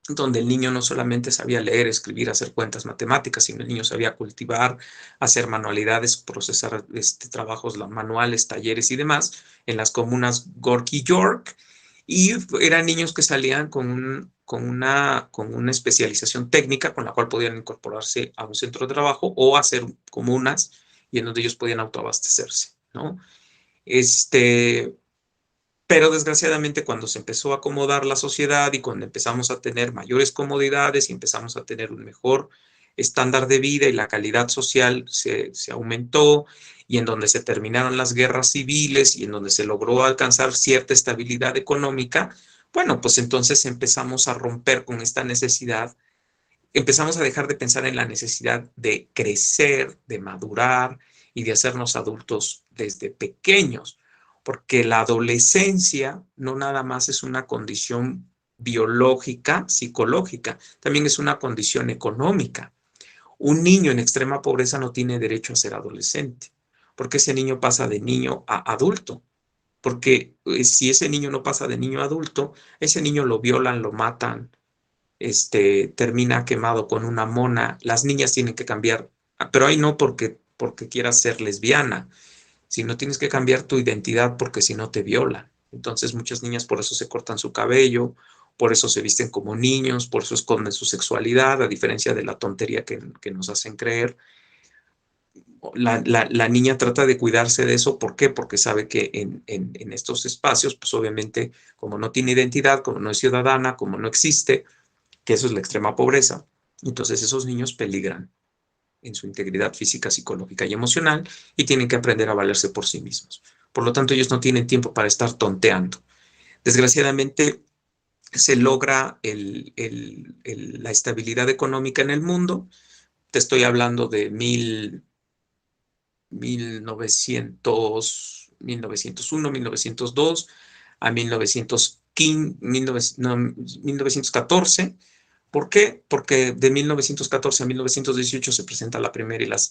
donde el niño no solamente sabía leer, escribir, hacer cuentas matemáticas, sino el niño sabía cultivar, hacer manualidades, procesar trabajos manuales, talleres y demás, en las comunas Gorky y York, y eran niños que salían con una especialización técnica con la cual podían incorporarse a un centro de trabajo o hacer comunas y en donde ellos podían autoabastecerse, ¿no? Pero desgraciadamente cuando se empezó a acomodar la sociedad y cuando empezamos a tener mayores comodidades y empezamos a tener un mejor estándar de vida y la calidad social se aumentó, y en donde se terminaron las guerras civiles y en donde se logró alcanzar cierta estabilidad económica, bueno, pues entonces empezamos a romper con esta necesidad, empezamos a dejar de pensar en la necesidad de crecer, de madurar y de hacernos adultos desde pequeños, porque la adolescencia no nada más es una condición biológica, psicológica, también es una condición económica. Un niño en extrema pobreza no tiene derecho a ser adolescente, porque ese niño pasa de niño a adulto. Porque si ese niño no pasa de niño a adulto, ese niño lo violan, lo matan, termina quemado con una mona. Las niñas tienen que cambiar, pero ahí no porque quieras ser lesbiana, sino tienes que cambiar tu identidad porque si no te violan. Entonces muchas niñas por eso se cortan su cabello, por eso se visten como niños, por eso esconden su sexualidad, a diferencia de la tontería que nos hacen creer. La niña trata de cuidarse de eso. ¿Por qué? Porque sabe que en estos espacios, pues obviamente, como no tiene identidad, como no es ciudadana, como no existe, que eso es la extrema pobreza, entonces esos niños peligran en su integridad física, psicológica y emocional y tienen que aprender a valerse por sí mismos. Por lo tanto, ellos no tienen tiempo para estar tonteando. Desgraciadamente, se logra la estabilidad económica en el mundo. Te estoy hablando de 1901, 1902 a 1914. ¿Por qué? Porque de 1914 a 1918 se presenta la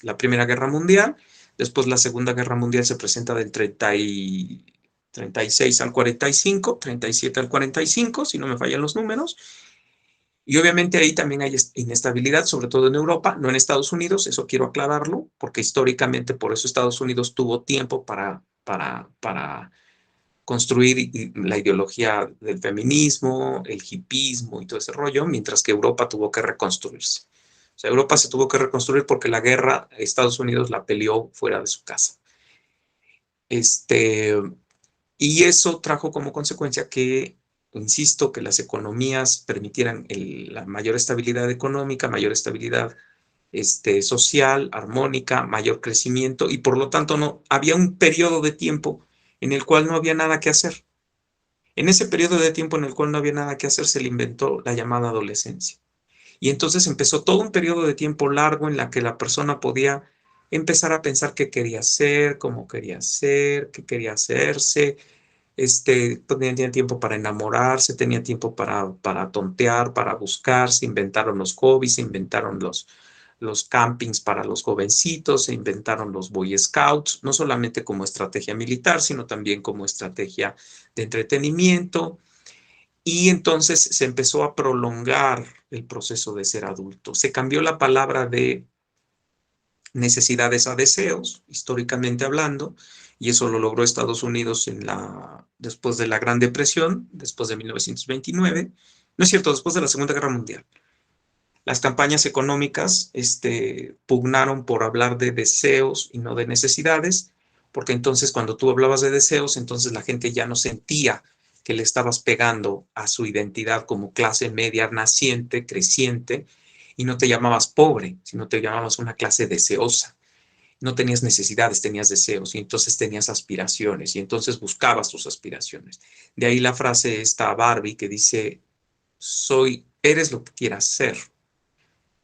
la Primera Guerra Mundial, después la Segunda Guerra Mundial se presenta del 36 al 45, 37 al 45, si no me fallan los números, y obviamente ahí también hay inestabilidad, sobre todo en Europa, no en Estados Unidos, eso quiero aclararlo, porque históricamente por eso Estados Unidos tuvo tiempo para construir la ideología del feminismo, el hipismo y todo ese rollo, mientras que Europa tuvo que reconstruirse. O sea, Europa se tuvo que reconstruir porque la guerra Estados Unidos la peleó fuera de su casa. Y eso trajo como consecuencia que, insisto, que las economías permitieran la mayor estabilidad económica, mayor estabilidad social, armónica, mayor crecimiento, y por lo tanto no había un periodo de tiempo en el cual no había nada que hacer. En ese periodo de tiempo en el cual no había nada que hacer, se le inventó la llamada adolescencia. Y entonces empezó todo un periodo de tiempo largo en la que la persona podía empezar a pensar qué quería hacer, cómo quería ser, qué quería hacerse. Tenía tiempo para enamorarse, tenía tiempo para tontear, para buscar. Se inventaron los hobbies, se inventaron los campings para los jovencitos, se inventaron los Boy Scouts, no solamente como estrategia militar, sino también como estrategia de entretenimiento. Y entonces se empezó a prolongar el proceso de ser adulto. Se cambió la palabra de necesidades a deseos, históricamente hablando, y eso lo logró Estados Unidos después de la Gran Depresión, después de 1929. No es cierto, después de la Segunda Guerra Mundial. Las campañas económicas pugnaron por hablar de deseos y no de necesidades, porque entonces cuando tú hablabas de deseos, entonces la gente ya no sentía que le estabas pegando a su identidad como clase media naciente, creciente, y no te llamabas pobre, sino te llamabas una clase deseosa. No tenías necesidades, tenías deseos, y entonces tenías aspiraciones, y entonces buscabas tus aspiraciones. De ahí la frase esta Barbie que dice, eres lo que quieras ser.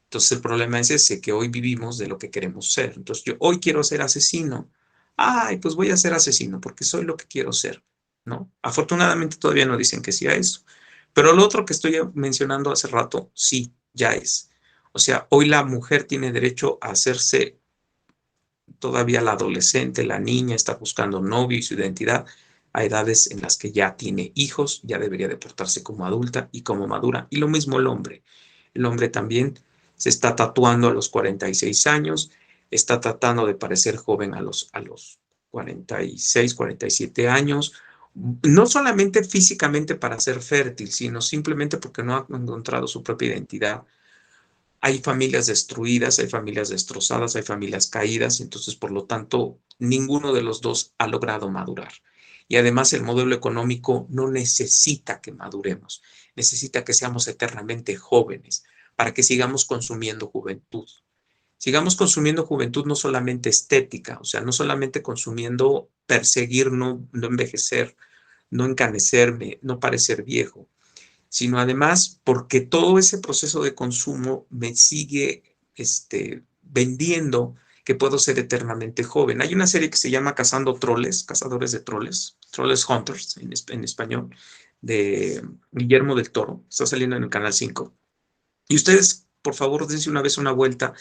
Entonces el problema es ese, que hoy vivimos de lo que queremos ser. Entonces yo hoy quiero ser asesino. Ay, pues voy a ser asesino porque soy lo que quiero ser, ¿no? Afortunadamente todavía no dicen que sí a eso. Pero lo otro que estoy mencionando hace rato, sí, ya es. O sea, hoy la mujer tiene derecho a hacerse todavía la adolescente, la niña está buscando novio y su identidad a edades en las que ya tiene hijos, ya debería de portarse como adulta y como madura. Y lo mismo el hombre. El hombre también se está tatuando a los 46 años, está tratando de parecer joven a los 46, 47 años, no solamente físicamente para ser fértil, sino simplemente porque no ha encontrado su propia identidad. Hay familias destruidas, hay familias destrozadas, hay familias caídas, entonces por lo tanto ninguno de los dos ha logrado madurar. Y además el modelo económico no necesita que maduremos, necesita que seamos eternamente jóvenes para que sigamos consumiendo juventud. Sigamos consumiendo juventud no solamente estética, o sea, no solamente consumiendo perseguir no envejecer, no encanecerme, no parecer viejo, sino además porque todo ese proceso de consumo me sigue vendiendo que puedo ser eternamente joven. Hay una serie que se llama Cazando Troles, Cazadores de Troles, Troles Hunters en español, de Guillermo del Toro, está saliendo en el Canal 5. Y ustedes, por favor, dense una vez una vuelta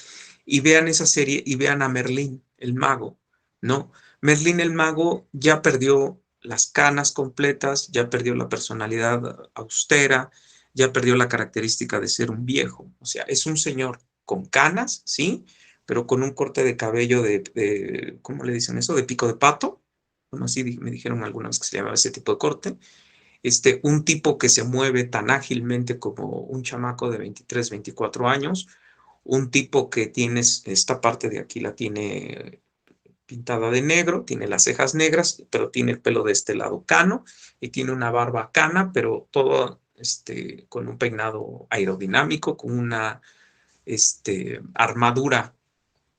y vean esa serie y vean a Merlín, el mago, ¿no? Merlín el mago ya perdió las canas completas, ya perdió la personalidad austera, ya perdió la característica de ser un viejo. O sea, es un señor con canas, ¿sí? Pero con un corte de cabello ¿cómo le dicen eso? De pico de pato. Bueno, así me dijeron alguna vez que se llamaba ese tipo de corte. Un tipo que se mueve tan ágilmente como un chamaco de 23, 24 años, un tipo que tiene esta parte de aquí la tiene pintada de negro, tiene las cejas negras, pero tiene el pelo de este lado cano y tiene una barba cana, pero todo con un peinado aerodinámico, con una armadura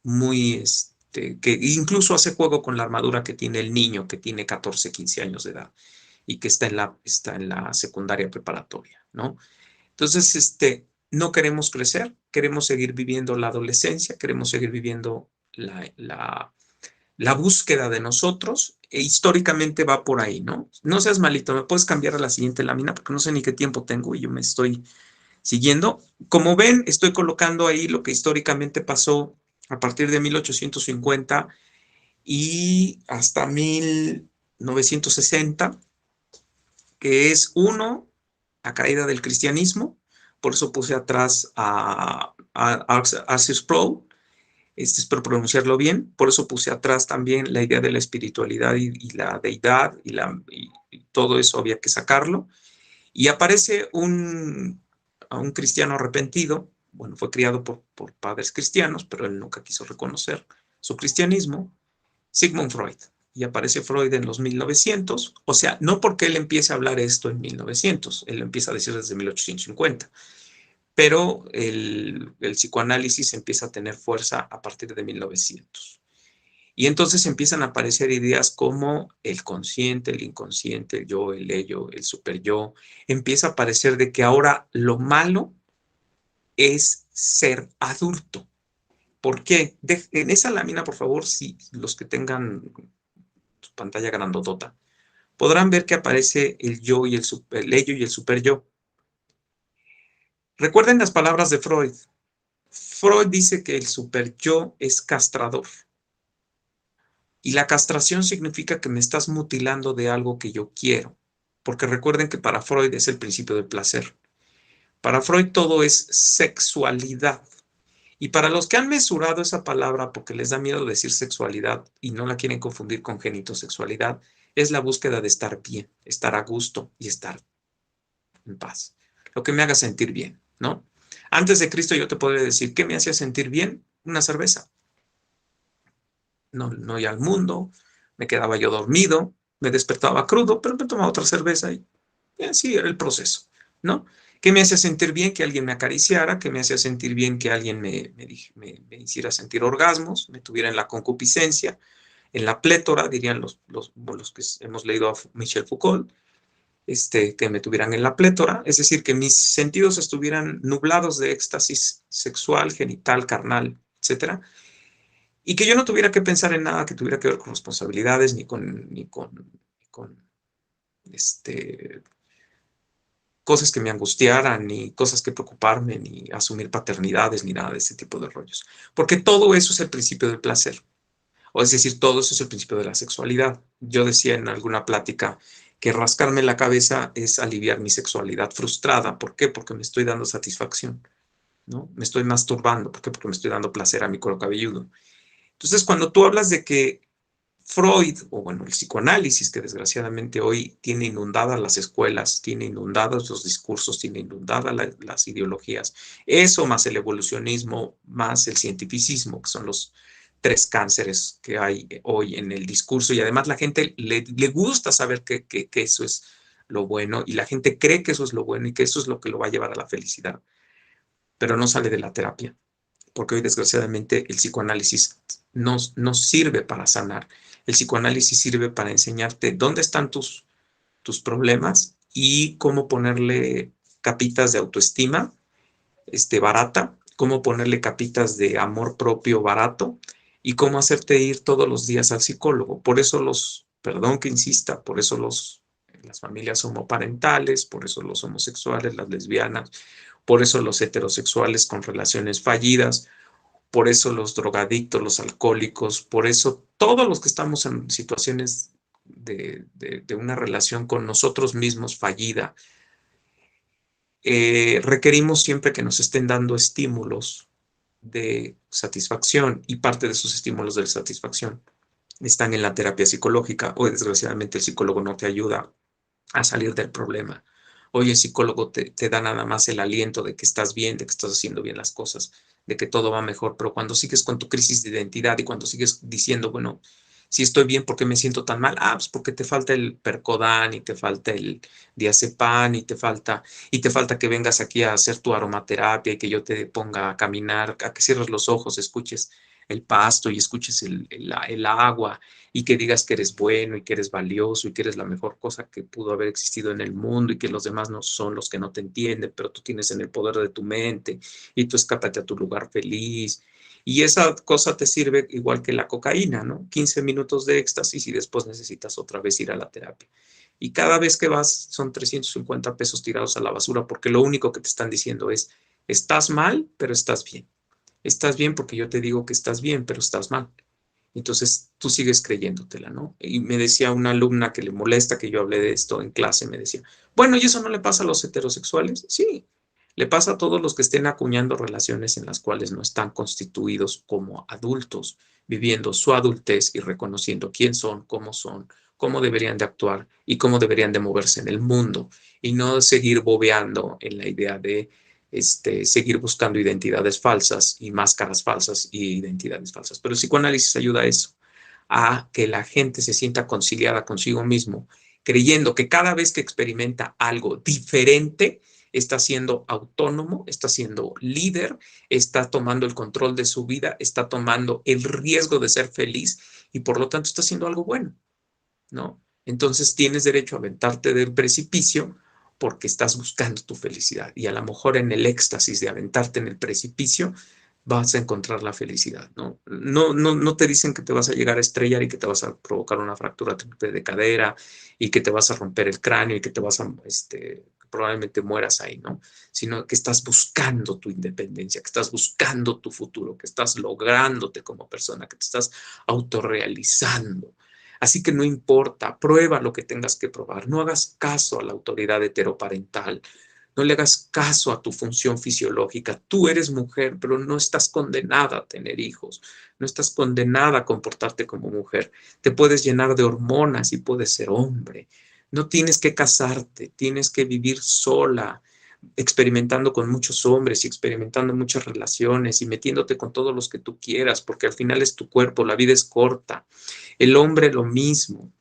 muy, que incluso hace juego con la armadura que tiene el niño que tiene 14, 15 años de edad y que está en la secundaria preparatoria, ¿no? Entonces, no queremos crecer, queremos seguir viviendo la adolescencia, queremos seguir viviendo la búsqueda de nosotros, e históricamente va por ahí, ¿no? No seas malito, ¿me puedes cambiar a la siguiente lámina? Porque no sé ni qué tiempo tengo y yo me estoy siguiendo. Como ven, estoy colocando ahí lo que históricamente pasó a partir de 1850 y hasta 1960, que es uno, la caída del cristianismo. Por eso puse atrás a Arceus Sproul, espero pronunciarlo bien. Por eso puse atrás también la idea de la espiritualidad y la deidad y todo eso había que sacarlo. Y aparece a un cristiano arrepentido. Bueno, fue criado por padres cristianos, pero él nunca quiso reconocer su cristianismo. Sigmund Freud. Y aparece Freud en los 1900, o sea, no porque él empiece a hablar esto en 1900, él lo empieza a decir desde 1850, pero el psicoanálisis empieza a tener fuerza a partir de 1900. Y entonces empiezan a aparecer ideas como el consciente, el inconsciente, el yo, el ello, el superyo. Empieza a aparecer de que ahora lo malo es ser adulto. ¿Por qué? En esa lámina, por favor, si los que tengan su pantalla grandotota, podrán ver que aparece el yo y el ello y el superyo. Recuerden las palabras de Freud. Freud dice que el superyo es castrador. Y la castración significa que me estás mutilando de algo que yo quiero. Porque recuerden que para Freud es el principio del placer. Para Freud todo es sexualidad. Y para los que han mesurado esa palabra porque les da miedo decir sexualidad y no la quieren confundir con genitosexualidad, es la búsqueda de estar bien, estar a gusto y estar en paz. Lo que me haga sentir bien, ¿no? Antes de Cristo yo te podría decir, ¿qué me hacía sentir bien? Una cerveza. No, no ir al mundo, me quedaba yo dormido, me despertaba crudo, pero me tomaba otra cerveza y así era el proceso, ¿no? Que me hacía sentir bien que alguien me acariciara, que me hacía sentir bien que alguien me hiciera sentir orgasmos, me tuviera en la concupiscencia, en la plétora, dirían los que hemos leído a Michel Foucault, que me tuvieran en la plétora, es decir, que mis sentidos estuvieran nublados de éxtasis sexual, genital, carnal, etcétera, y que yo no tuviera que pensar en nada que tuviera que ver con responsabilidades, ni con cosas que me angustiaran, ni cosas que preocuparme, ni asumir paternidades, ni nada de ese tipo de rollos. Porque todo eso es el principio del placer. O es decir, todo eso es el principio de la sexualidad. Yo decía en alguna plática que rascarme la cabeza es aliviar mi sexualidad frustrada. ¿Por qué? Porque me estoy dando satisfacción, ¿no? Me estoy masturbando. ¿Por qué? Porque me estoy dando placer a mi cuero cabelludo. Entonces, cuando tú hablas de que Freud, o bueno, el psicoanálisis, que desgraciadamente hoy tiene inundadas las escuelas, tiene inundados los discursos, tiene inundadas las ideologías, eso más el evolucionismo, más el cientificismo, que son los tres cánceres que hay hoy en el discurso, y además la gente le gusta saber que eso es lo bueno, y la gente cree que eso es lo bueno y que eso es lo que lo va a llevar a la felicidad, pero no sale de la terapia, porque hoy desgraciadamente el psicoanálisis no sirve para sanar. El psicoanálisis sirve para enseñarte dónde están tus problemas y cómo ponerle capitas de autoestima barata, cómo ponerle capitas de amor propio barato y cómo hacerte ir todos los días al psicólogo. Por eso perdón que insista, por eso las familias homoparentales, por eso los homosexuales, las lesbianas, por eso los heterosexuales con relaciones fallidas, por eso los drogadictos, los alcohólicos, por eso todos los que estamos en situaciones de una relación con nosotros mismos fallida, requerimos siempre que nos estén dando estímulos de satisfacción, y parte de esos estímulos de satisfacción están en la terapia psicológica. Hoy desgraciadamente el psicólogo no te ayuda a salir del problema. Hoy el psicólogo te da nada más el aliento de que estás bien, de que estás haciendo bien las cosas, de que todo va mejor, pero cuando sigues con tu crisis de identidad y cuando sigues diciendo, bueno, si estoy bien, ¿por qué me siento tan mal? Pues porque te falta el Percodan y te falta el diazepam y te falta que vengas aquí a hacer tu aromaterapia y que yo te ponga a caminar, a que cierres los ojos, escuches el pasto y escuches el agua y que digas que eres bueno y que eres valioso y que eres la mejor cosa que pudo haber existido en el mundo y que los demás no son los que no te entienden, pero tú tienes en el poder de tu mente y tú escápate a tu lugar feliz. Y esa cosa te sirve igual que la cocaína, ¿no? 15 minutos de éxtasis y después necesitas otra vez ir a la terapia. Y cada vez que vas son 350 pesos tirados a la basura porque lo único que te están diciendo es, estás mal, pero estás bien. Estás bien porque yo te digo que estás bien, pero estás mal. Entonces tú sigues creyéndotela, ¿no? Y me decía una alumna que le molesta que yo hable de esto en clase, me decía, bueno, ¿y eso no le pasa a los heterosexuales? Sí, le pasa a todos los que estén acuñando relaciones en las cuales no están constituidos como adultos, viviendo su adultez y reconociendo quién son, cómo deberían de actuar y cómo deberían de moverse en el mundo, y no seguir bobeando en la idea de seguir buscando identidades falsas y máscaras falsas y identidades falsas. Pero el psicoanálisis ayuda a eso, a que la gente se sienta conciliada consigo mismo, creyendo que cada vez que experimenta algo diferente, está siendo autónomo, está siendo líder, está tomando el control de su vida, está tomando el riesgo de ser feliz y por lo tanto está haciendo algo bueno, ¿no? Entonces tienes derecho a aventarte del precipicio porque estás buscando tu felicidad y a lo mejor en el éxtasis de aventarte en el precipicio vas a encontrar la felicidad, ¿no? No te dicen que te vas a llegar a estrellar y que te vas a provocar una fractura de cadera y que te vas a romper el cráneo y que te vas a, probablemente mueras ahí, ¿no? Sino que estás buscando tu independencia, que estás buscando tu futuro, que estás lográndote como persona, que te estás autorrealizando. Así que no importa, prueba lo que tengas que probar, no hagas caso a la autoridad heteroparental, no le hagas caso a tu función fisiológica. Tú eres mujer, pero no estás condenada a tener hijos, no estás condenada a comportarte como mujer. Te puedes llenar de hormonas y puedes ser hombre. No tienes que casarte, tienes que vivir sola, experimentando con muchos hombres y experimentando muchas relaciones y metiéndote con todos los que tú quieras, porque al final es tu cuerpo, la vida es corta. El hombre lo mismo.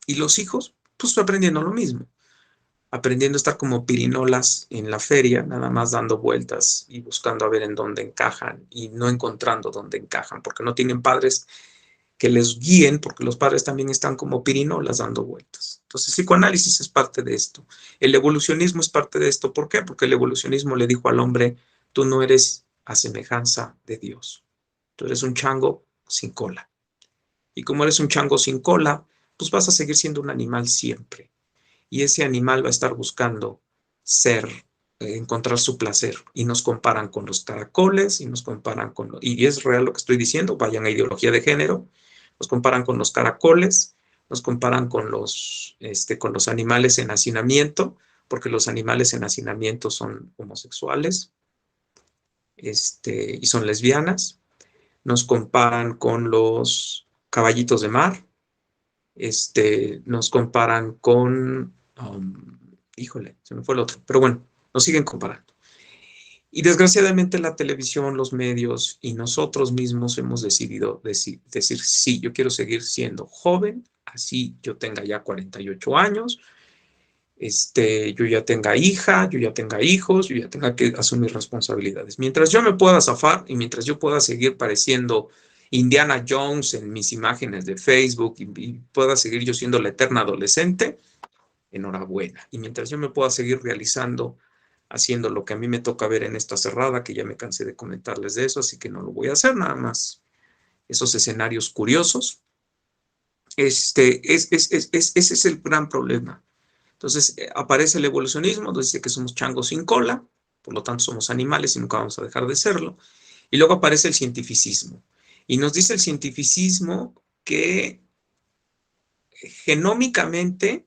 Y los hijos, pues aprendiendo lo mismo, aprendiendo a estar como pirinolas en la feria, nada más dando vueltas y buscando a ver en dónde encajan y no encontrando dónde encajan, porque no tienen padres que les guíen, porque los padres también están como pirinolas dando vueltas. Entonces, el psicoanálisis es parte de esto. El evolucionismo es parte de esto. ¿Por qué? Porque el evolucionismo le dijo al hombre, tú no eres a semejanza de Dios. Tú eres un chango sin cola. Y como eres un chango sin cola, pues vas a seguir siendo un animal siempre. Y ese animal va a estar buscando ser, encontrar su placer. Y nos comparan con los caracoles, y nos comparan con, y es real lo que estoy diciendo, vayan a ideología de género, nos comparan con los caracoles, nos comparan con los animales en hacinamiento, porque los animales en hacinamiento son homosexuales, y son lesbianas, nos comparan con los caballitos de mar, nos comparan con, híjole, se me fue el otro, pero bueno, nos siguen comparando. Y desgraciadamente la televisión, los medios y nosotros mismos hemos decidido decir, sí, yo quiero seguir siendo joven, así yo tenga ya 48 años, yo ya tenga hija, yo ya tenga hijos, yo ya tenga que asumir responsabilidades. Mientras yo me pueda zafar y mientras yo pueda seguir pareciendo Indiana Jones en mis imágenes de Facebook y pueda seguir yo siendo la eterna adolescente, enhorabuena. Y mientras yo me pueda seguir realizando, haciendo lo que a mí me toca ver en esta cerrada, que ya me cansé de comentarles de eso, así que no lo voy a hacer nada más. Esos escenarios curiosos. Ese es el gran problema. Entonces aparece el evolucionismo, nos dice que somos changos sin cola, por lo tanto somos animales y nunca vamos a dejar de serlo. Y luego aparece el cientificismo. Y nos dice el cientificismo que genómicamente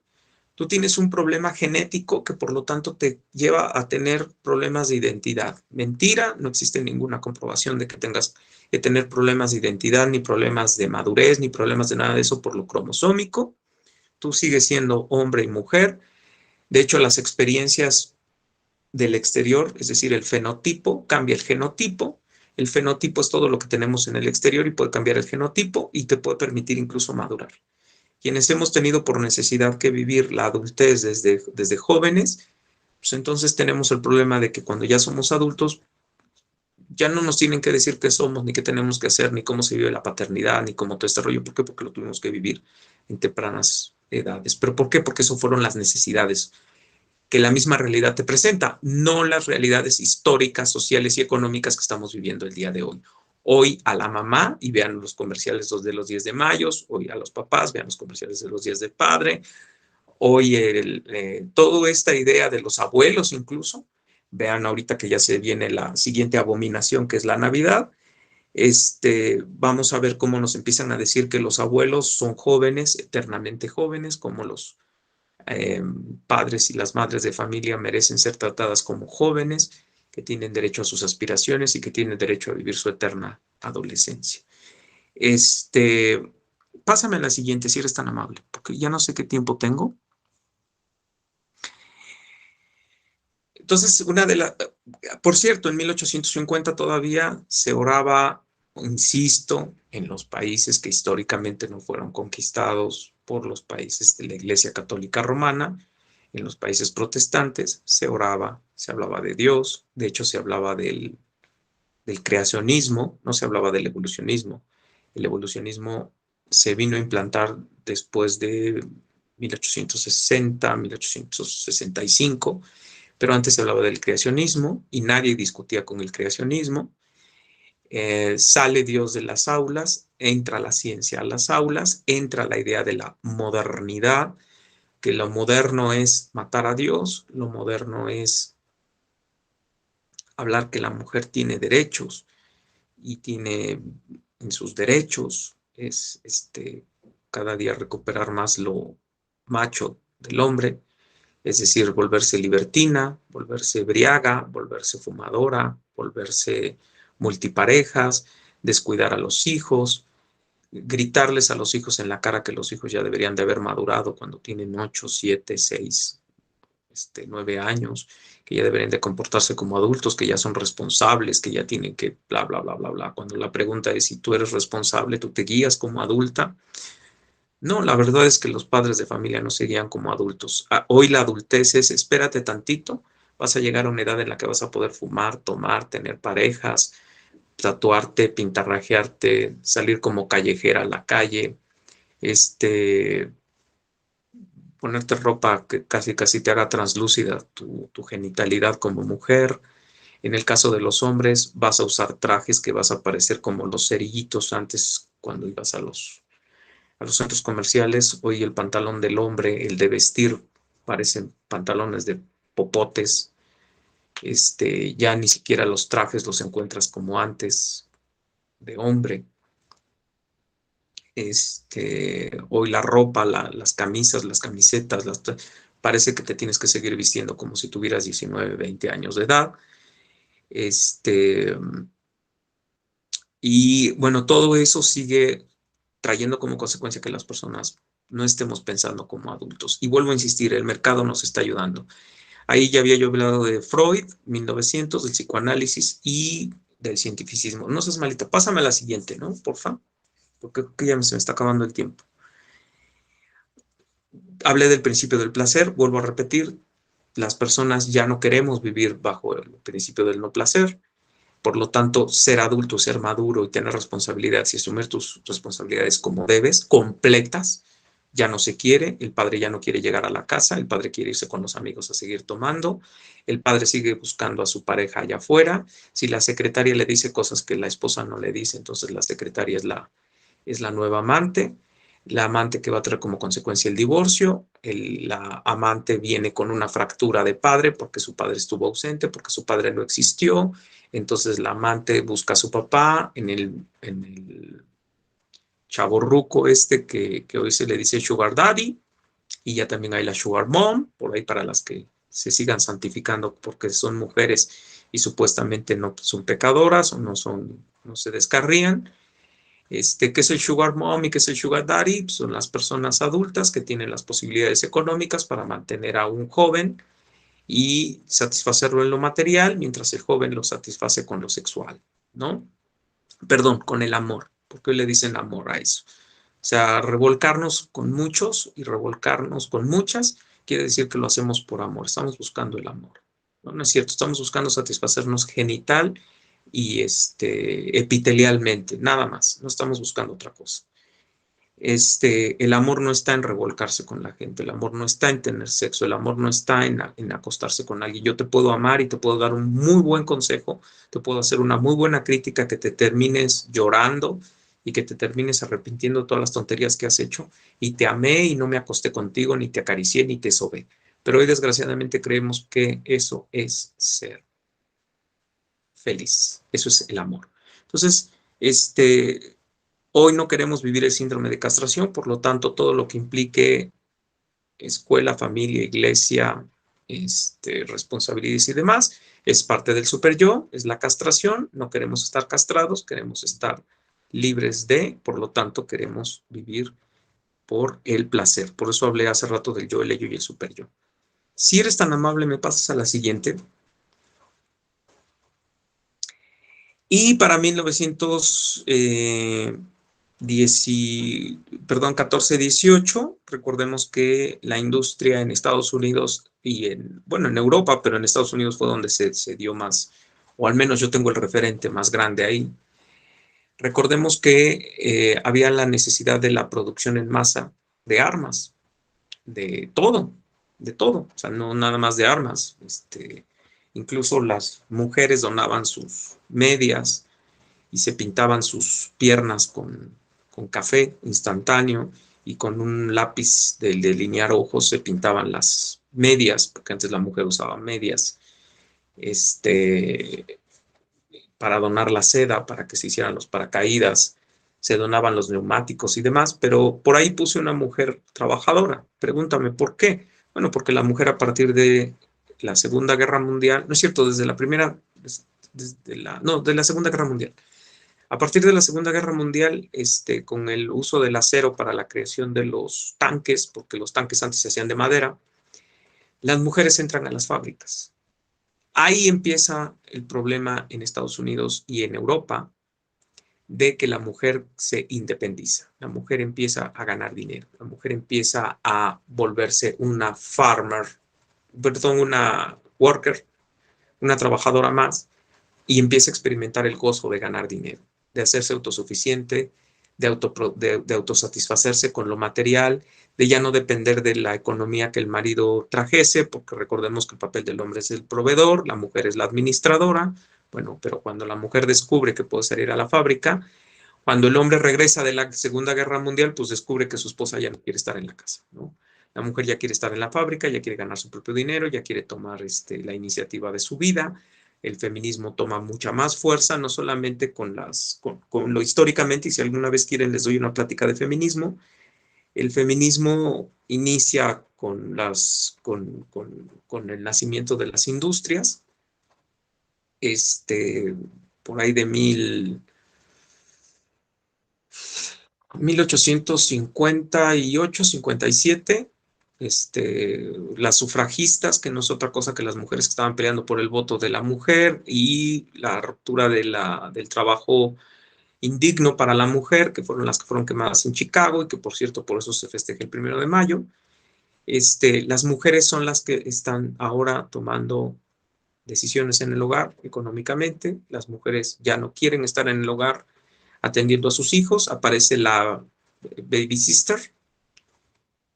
tú tienes un problema genético que por lo tanto te lleva a tener problemas de identidad. Mentira, no existe ninguna comprobación de que tengas que tener problemas de identidad, ni problemas de madurez, ni problemas de nada de eso por lo cromosómico. Tú sigues siendo hombre y mujer. De hecho, las experiencias del exterior, es decir, el fenotipo, cambia el genotipo. El fenotipo es todo lo que tenemos en el exterior y puede cambiar el genotipo y te puede permitir incluso madurar. Quienes hemos tenido por necesidad que vivir la adultez desde jóvenes, pues entonces tenemos el problema de que cuando ya somos adultos, ya no nos tienen que decir qué somos, ni qué tenemos que hacer, ni cómo se vive la paternidad, ni cómo todo este rollo. ¿Por qué? Porque lo tuvimos que vivir en tempranas edades. ¿Pero por qué? Porque eso fueron las necesidades que la misma realidad te presenta, no las realidades históricas, sociales y económicas que estamos viviendo el día de hoy. Hoy a la mamá, y vean los comerciales de los 10 de mayo, hoy a los papás, vean los comerciales de los 10 del padre, hoy toda esta idea de los abuelos incluso, vean ahorita que ya se viene la siguiente abominación que es la Navidad, vamos a ver cómo nos empiezan a decir que los abuelos son jóvenes, eternamente jóvenes, como los padres y las madres de familia merecen ser tratadas como jóvenes, que tienen derecho a sus aspiraciones y que tienen derecho a vivir su eterna adolescencia. Pásame a la siguiente, si eres tan amable, porque ya no sé qué tiempo tengo. Entonces, por cierto, en 1850 todavía se oraba, insisto, en los países que históricamente no fueron conquistados por los países de la Iglesia Católica Romana, en los países protestantes se oraba, se hablaba de Dios, de hecho se hablaba del creacionismo, no se hablaba del evolucionismo. El evolucionismo se vino a implantar después de 1860, 1865, pero antes se hablaba del creacionismo y nadie discutía con el creacionismo. Sale Dios de las aulas, entra la ciencia a las aulas, entra la idea de la modernidad, que lo moderno es matar a Dios, lo moderno es hablar que la mujer tiene derechos y tiene en sus derechos es cada día recuperar más lo macho del hombre, es decir, volverse libertina, volverse briaga, volverse fumadora, volverse multiparejas, descuidar a los hijos, gritarles a los hijos en la cara que los hijos ya deberían de haber madurado cuando tienen 8, 7, 6 9 años, que ya deberían de comportarse como adultos, que ya son responsables, que ya tienen que bla, bla, bla, bla, bla. Cuando la pregunta es si tú eres responsable, tú te guías como adulta. No, la verdad es que los padres de familia no se guían como adultos. Hoy la adultez es, espérate tantito, vas a llegar a una edad en la que vas a poder fumar, tomar, tener parejas, tatuarte, pintarrajearte, salir como callejera a la calle, ponerte ropa que casi casi te haga translúcida tu genitalidad como mujer. En el caso de los hombres, vas a usar trajes que vas a parecer como los cerillitos antes cuando ibas a los centros comerciales. Hoy el pantalón del hombre, el de vestir, parecen pantalones de popotes. Ya ni siquiera los trajes los encuentras como antes de hombre. Hoy la ropa, las camisas, las camisetas, parece que te tienes que seguir vistiendo como si tuvieras 19, 20 años de edad. Y bueno, todo eso sigue trayendo como consecuencia que las personas no estemos pensando como adultos. Y vuelvo a insistir, el mercado nos está ayudando. Ahí ya había yo hablado de Freud, 1900, del psicoanálisis y del cientificismo. No seas malita, pásame a la siguiente, ¿no? Porfa, porque creo que ya se me está acabando el tiempo. Hablé del principio del placer, vuelvo a repetir, las personas ya no queremos vivir bajo el principio del no placer. Por lo tanto, ser adulto, ser maduro y tener responsabilidades y asumir tus responsabilidades como debes, completas, ya no se quiere. El padre ya no quiere llegar a la casa, el padre quiere irse con los amigos a seguir tomando, el padre sigue buscando a su pareja allá afuera. Si la secretaria le dice cosas que la esposa no le dice, entonces la secretaria es la nueva amante. La amante que va a traer como consecuencia el divorcio, la amante viene con una fractura de padre porque su padre estuvo ausente, porque su padre no existió. Entonces la amante busca a su papá en el chavorruco que hoy se le dice Sugar Daddy, y ya también hay la Sugar Mom, por ahí para las que se sigan santificando porque son mujeres y supuestamente no son pecadoras o no se descarrían. ¿Qué es el Sugar Mom y qué es el Sugar Daddy? Pues son las personas adultas que tienen las posibilidades económicas para mantener a un joven y satisfacerlo en lo material, mientras el joven lo satisface con lo sexual, ¿no? Perdón, con el amor, porque hoy le dicen amor a eso. O sea, revolcarnos con muchos y revolcarnos con muchas quiere decir que lo hacemos por amor, estamos buscando el amor. No, no es cierto, estamos buscando satisfacernos genital y epitelialmente, nada más, no estamos buscando otra cosa. El amor no está en revolcarse con la gente, el amor no está en tener sexo, el amor no está en acostarse con alguien. Yo te puedo amar y te puedo dar un muy buen consejo, te puedo hacer una muy buena crítica que te termines llorando y que te termines arrepintiendo de todas las tonterías que has hecho. Y te amé y no me acosté contigo, ni te acaricié, ni te sobé. Pero hoy desgraciadamente creemos que eso es ser feliz, eso es el amor. Entonces, hoy no queremos vivir el síndrome de castración, por lo tanto, todo lo que implique escuela, familia, iglesia, responsabilidades y demás, es parte del super yo, es la castración. No queremos estar castrados, queremos estar libres de, por lo tanto, queremos vivir por el placer. Por eso hablé hace rato del yo, el ello y el super yo. Si eres tan amable, me pasas a la siguiente. Y para 1418, recordemos que la industria en Estados Unidos y en Europa, pero en Estados Unidos fue donde se dio más, o al menos yo tengo el referente más grande ahí. Recordemos que había la necesidad de la producción en masa de armas, de todo, o sea, no nada más de armas. Incluso las mujeres donaban sus medias y se pintaban sus piernas con café instantáneo y con un lápiz de delinear ojos se pintaban las medias, porque antes la mujer usaba medias, para donar la seda, para que se hicieran los paracaídas, se donaban los neumáticos y demás, pero por ahí puse una mujer trabajadora. Pregúntame, ¿por qué? Bueno, porque la mujer a partir de la Segunda Guerra Mundial, no es cierto, desde la primera, de la Segunda Guerra Mundial. A partir de la Segunda Guerra Mundial, con el uso del acero para la creación de los tanques, porque los tanques antes se hacían de madera, las mujeres entran a las fábricas. Ahí empieza el problema en Estados Unidos y en Europa de que la mujer se independiza. La mujer empieza a ganar dinero. La mujer empieza a volverse una farmer, perdón, una worker, una trabajadora más, y empieza a experimentar el gozo de ganar dinero, de hacerse autosuficiente, de autosatisfacerse con lo material, de ya no depender de la economía que el marido trajese, porque recordemos que el papel del hombre es el proveedor, la mujer es la administradora. Bueno, pero cuando la mujer descubre que puede salir a la fábrica, cuando el hombre regresa de la Segunda Guerra Mundial, pues descubre que su esposa ya no quiere estar en la casa, ¿no? La mujer ya quiere estar en la fábrica, ya quiere ganar su propio dinero, ya quiere tomar la iniciativa de su vida. El feminismo toma mucha más fuerza, no solamente con lo históricamente, y si alguna vez quieren les doy una plática de feminismo. El feminismo inicia con el nacimiento de las industrias, por ahí de 1858, 57, las sufragistas, que no es otra cosa que las mujeres que estaban peleando por el voto de la mujer, y la ruptura del trabajo indigno para la mujer, que fueron las que fueron quemadas en Chicago, y que por cierto por eso se festeja el 1 de mayo. Las mujeres son las que están ahora tomando decisiones en el hogar económicamente. Las mujeres ya no quieren estar en el hogar atendiendo a sus hijos. Aparece la baby sister,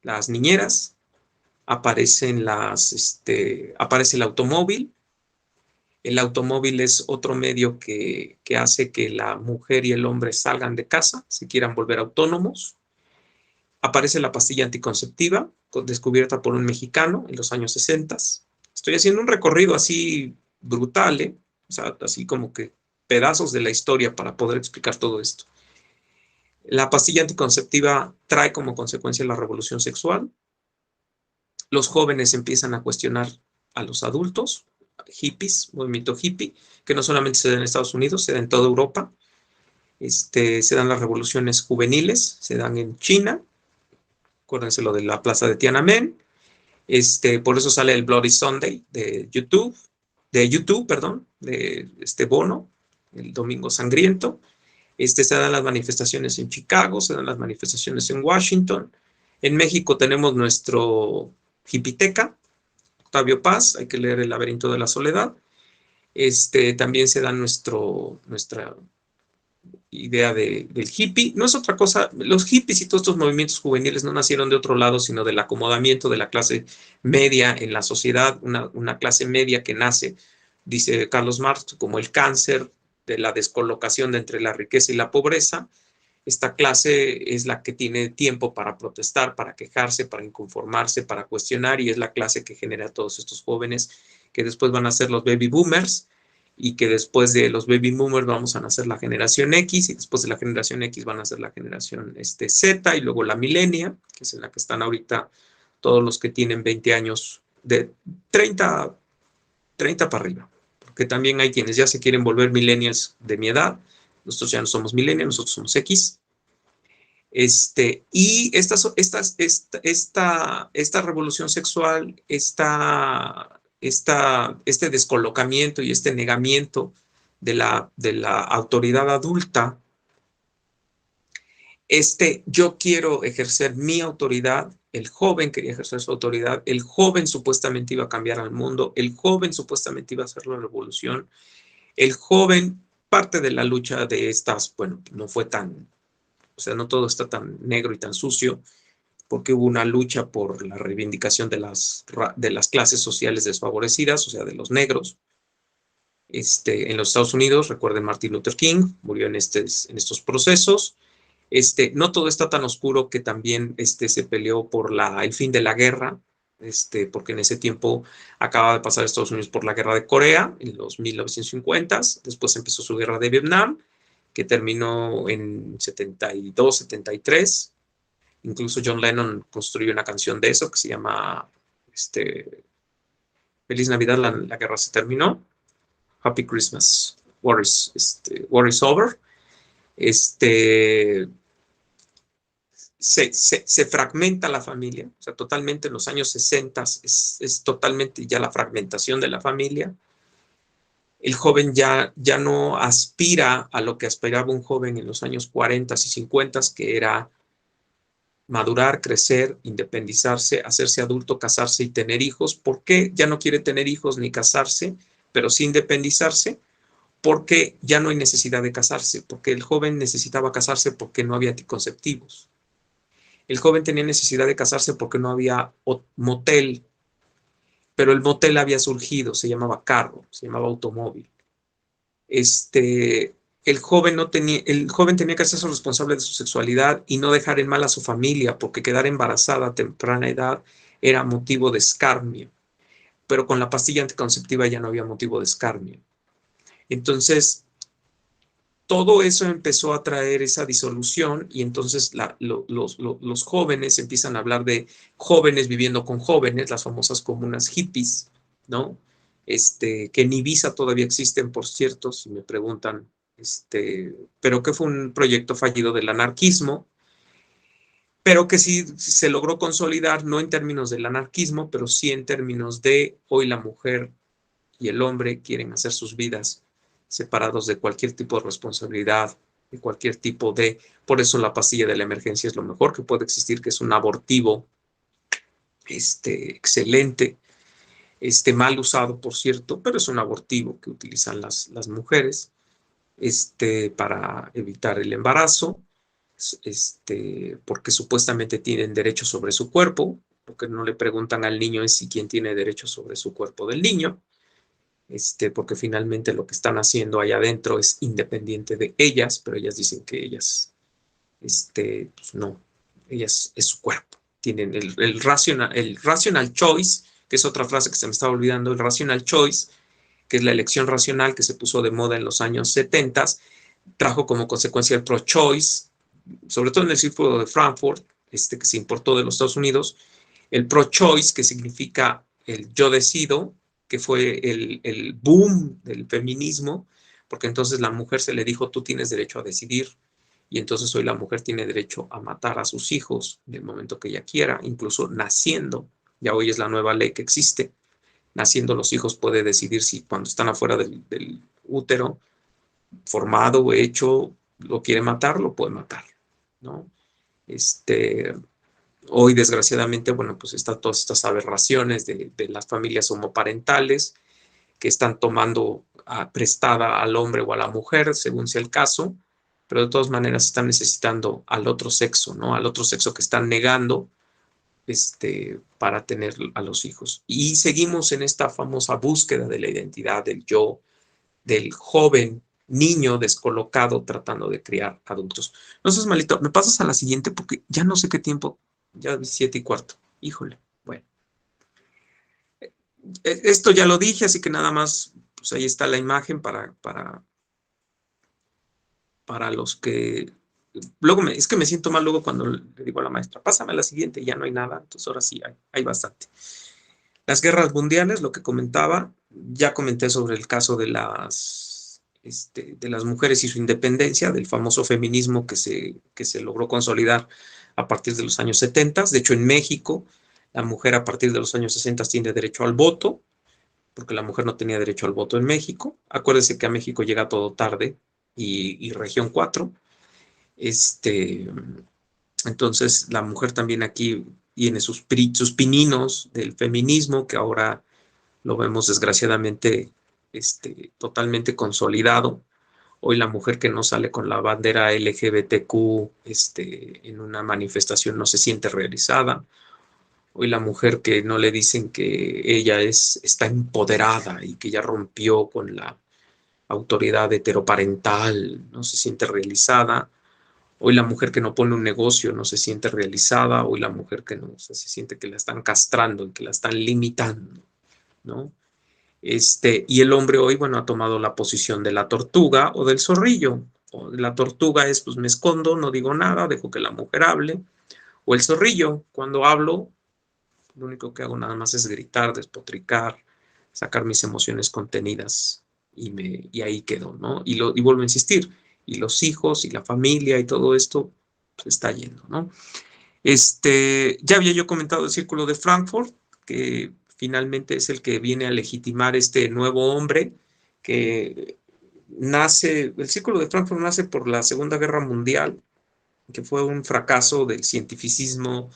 las niñeras, aparece el automóvil. El automóvil es otro medio que hace que la mujer y el hombre salgan de casa, si quieran volver autónomos. Aparece la pastilla anticonceptiva, descubierta por un mexicano en los años 60. Estoy haciendo un recorrido así brutal, ¿eh? O sea, así como que pedazos de la historia para poder explicar todo esto. La pastilla anticonceptiva trae como consecuencia la revolución sexual. Los jóvenes empiezan a cuestionar a los adultos, hippies, movimiento hippie, que no solamente se da en Estados Unidos, se da en toda Europa. Se dan las revoluciones juveniles, se dan en China. Acuérdense lo de la plaza de Tiananmen. Por eso sale el Bloody Sunday de YouTube, perdón, de Bono, el Domingo Sangriento. Se dan las manifestaciones en Chicago, se dan las manifestaciones en Washington. En México tenemos nuestro Hipiteca, Octavio Paz, hay que leer El laberinto de la soledad. También se da nuestra idea del hippie. No es otra cosa, los hippies y todos estos movimientos juveniles no nacieron de otro lado, sino del acomodamiento de la clase media en la sociedad, una clase media que nace, dice Carlos Marx, como el cáncer de la descolocación de entre la riqueza y la pobreza. Esta clase es la que tiene tiempo para protestar, para quejarse, para inconformarse, para cuestionar, y es la clase que genera a todos estos jóvenes que después van a ser los baby boomers, y que después de los baby boomers vamos a nacer la generación X, y después de la generación X van a ser la generación Z, y luego la milenia, que es en la que están ahorita todos los que tienen 20 años, de 30 para arriba, porque también hay quienes ya se quieren volver millennials de mi edad. Nosotros ya no somos millennials, nosotros somos X. Y esta revolución sexual, este descolocamiento y este negamiento de la autoridad adulta, yo quiero ejercer mi autoridad, el joven quería ejercer su autoridad, el joven supuestamente iba a cambiar al mundo, el joven supuestamente iba a hacer la revolución, el joven, parte de la lucha de estas, bueno, no fue tan, o sea, no todo está tan negro y tan sucio, porque hubo una lucha por la reivindicación de las clases sociales desfavorecidas, o sea, de los negros. En los Estados Unidos, recuerden, Martin Luther King murió en estos procesos. No todo está tan oscuro, que también se peleó por el fin de la guerra, porque en ese tiempo acaba de pasar Estados Unidos por la guerra de Corea en los 1950s, después empezó su guerra de Vietnam, que terminó en 72, 73. Incluso John Lennon construyó una canción de eso que se llama Feliz Navidad, la guerra se terminó. Happy Christmas, War is over. se fragmenta la familia, o sea, totalmente en los años 60 es totalmente ya la fragmentación de la familia. El joven ya no aspira a lo que aspiraba un joven en los años 40 y 50, que era madurar, crecer, independizarse, hacerse adulto, casarse y tener hijos. ¿Por qué ya no quiere tener hijos ni casarse, pero sí independizarse? Porque ya no hay necesidad de casarse, porque el joven necesitaba casarse porque no había anticonceptivos. El joven tenía necesidad de casarse porque no había motel, pero el motel había surgido, se llamaba carro, se llamaba automóvil. El joven tenía que hacerse responsable de su sexualidad y no dejar en mal a su familia, porque quedar embarazada a temprana edad era motivo de escarnio, pero con la pastilla anticonceptiva ya no había motivo de escarnio. Entonces, todo eso empezó a traer esa disolución y entonces los jóvenes empiezan a hablar de jóvenes viviendo con jóvenes, las famosas comunas hippies, ¿no? Que en Ibiza todavía existen, por cierto, si me preguntan, pero que fue un proyecto fallido del anarquismo, pero que sí se logró consolidar, no en términos del anarquismo, pero sí en términos de hoy la mujer y el hombre quieren hacer sus vidas separados de cualquier tipo de responsabilidad, de cualquier tipo de... Por eso la pastilla de la emergencia es lo mejor que puede existir, que es un abortivo excelente, mal usado, por cierto, pero es un abortivo que utilizan las mujeres para evitar el embarazo, porque supuestamente tienen derecho sobre su cuerpo, porque no le preguntan al niño en sí quién tiene derecho sobre su cuerpo del niño, porque finalmente lo que están haciendo allá adentro es independiente de ellas, pero ellas dicen que ellas, pues no, ellas es su cuerpo. Tienen el rational choice, que es otra frase que se me estaba olvidando, el rational choice, que es la elección racional que se puso de moda en los años 70, trajo como consecuencia el pro-choice, sobre todo en el círculo de Frankfurt, que se importó de los Estados Unidos, el pro-choice, que significa el yo decido, que fue el boom del feminismo, porque entonces la mujer se le dijo, tú tienes derecho a decidir, y entonces hoy la mujer tiene derecho a matar a sus hijos en el momento que ella quiera, incluso naciendo, ya hoy es la nueva ley que existe, naciendo los hijos puede decidir si cuando están afuera del útero, formado o hecho, lo quiere matar, lo puede matar, ¿no? Hoy, desgraciadamente, bueno, pues están todas estas aberraciones de las familias homoparentales que están tomando prestada al hombre o a la mujer, según sea el caso, pero de todas maneras están necesitando al otro sexo, ¿no? Al otro sexo que están negando para tener a los hijos. Y seguimos en esta famosa búsqueda de la identidad del yo, del joven niño descolocado tratando de criar adultos. No seas malito, me pasas a la siguiente porque ya no sé qué tiempo, ya 7:15. Híjole, bueno. Esto ya lo dije, así que nada más, pues ahí está la imagen para los que... Luego es que me siento mal luego cuando le digo a la maestra, pásame a la siguiente, ya no hay nada, entonces ahora sí hay bastante. Las guerras mundiales, lo que comentaba, ya comenté sobre el caso de las mujeres y su independencia, del famoso feminismo que se logró consolidar a partir de los años 70. De hecho, en México, la mujer a partir de los años 60 tiene derecho al voto, porque la mujer no tenía derecho al voto en México. Acuérdense que a México llega todo tarde y región 4. Entonces, la mujer también aquí tiene sus pininos del feminismo, que ahora lo vemos desgraciadamente totalmente consolidado. Hoy la mujer que no sale con la bandera LGBTQ en una manifestación no se siente realizada. Hoy la mujer que no le dicen que ella está empoderada y que ya rompió con la autoridad heteroparental, no se siente realizada. Hoy la mujer que no pone un negocio no se siente realizada. Hoy la mujer que no se siente que la están castrando y que la están limitando, ¿no? Y el hombre hoy, bueno, ha tomado la posición de la tortuga o del zorrillo. O la tortuga es, pues me escondo, no digo nada, dejo que la mujer hable. O el zorrillo, cuando hablo, lo único que hago nada más es gritar, despotricar, sacar mis emociones contenidas y ahí quedo, ¿no? Y vuelvo a insistir, y los hijos y la familia y todo esto pues, está yendo, ¿no? Ya había yo comentado el Círculo de Frankfurt, que finalmente es el que viene a legitimar este nuevo hombre que nace, el Círculo de Frankfurt nace por la Segunda Guerra Mundial, que fue un fracaso del cientificismo,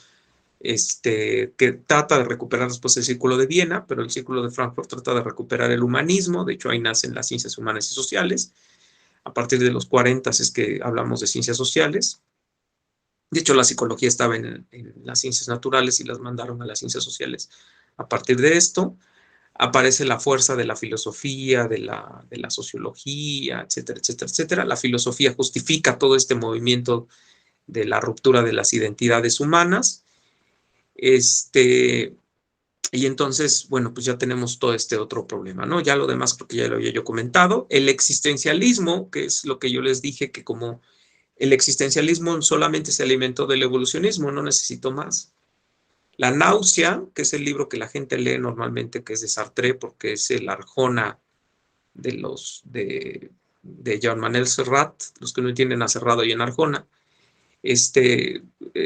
que trata de recuperar después el Círculo de Viena, pero el Círculo de Frankfurt trata de recuperar el humanismo. De hecho, ahí nacen las ciencias humanas y sociales. A partir de los 40 es que hablamos de ciencias sociales. De hecho, la psicología estaba en las ciencias naturales y las mandaron a las ciencias sociales. A partir de esto, aparece la fuerza de la filosofía, de la sociología, etcétera, etcétera, etcétera. La filosofía justifica todo este movimiento de la ruptura de las identidades humanas. Y entonces, bueno, pues ya tenemos todo este otro problema, ¿no? Ya lo demás creo que ya lo había yo comentado. El existencialismo, que es lo que yo les dije, que como el existencialismo solamente se alimentó del evolucionismo, no necesito más. La náusea, que es el libro que la gente lee normalmente, que es de Sartre, porque es el Arjona de Joan Manuel Serrat, los que no entienden a Serrado y en Arjona.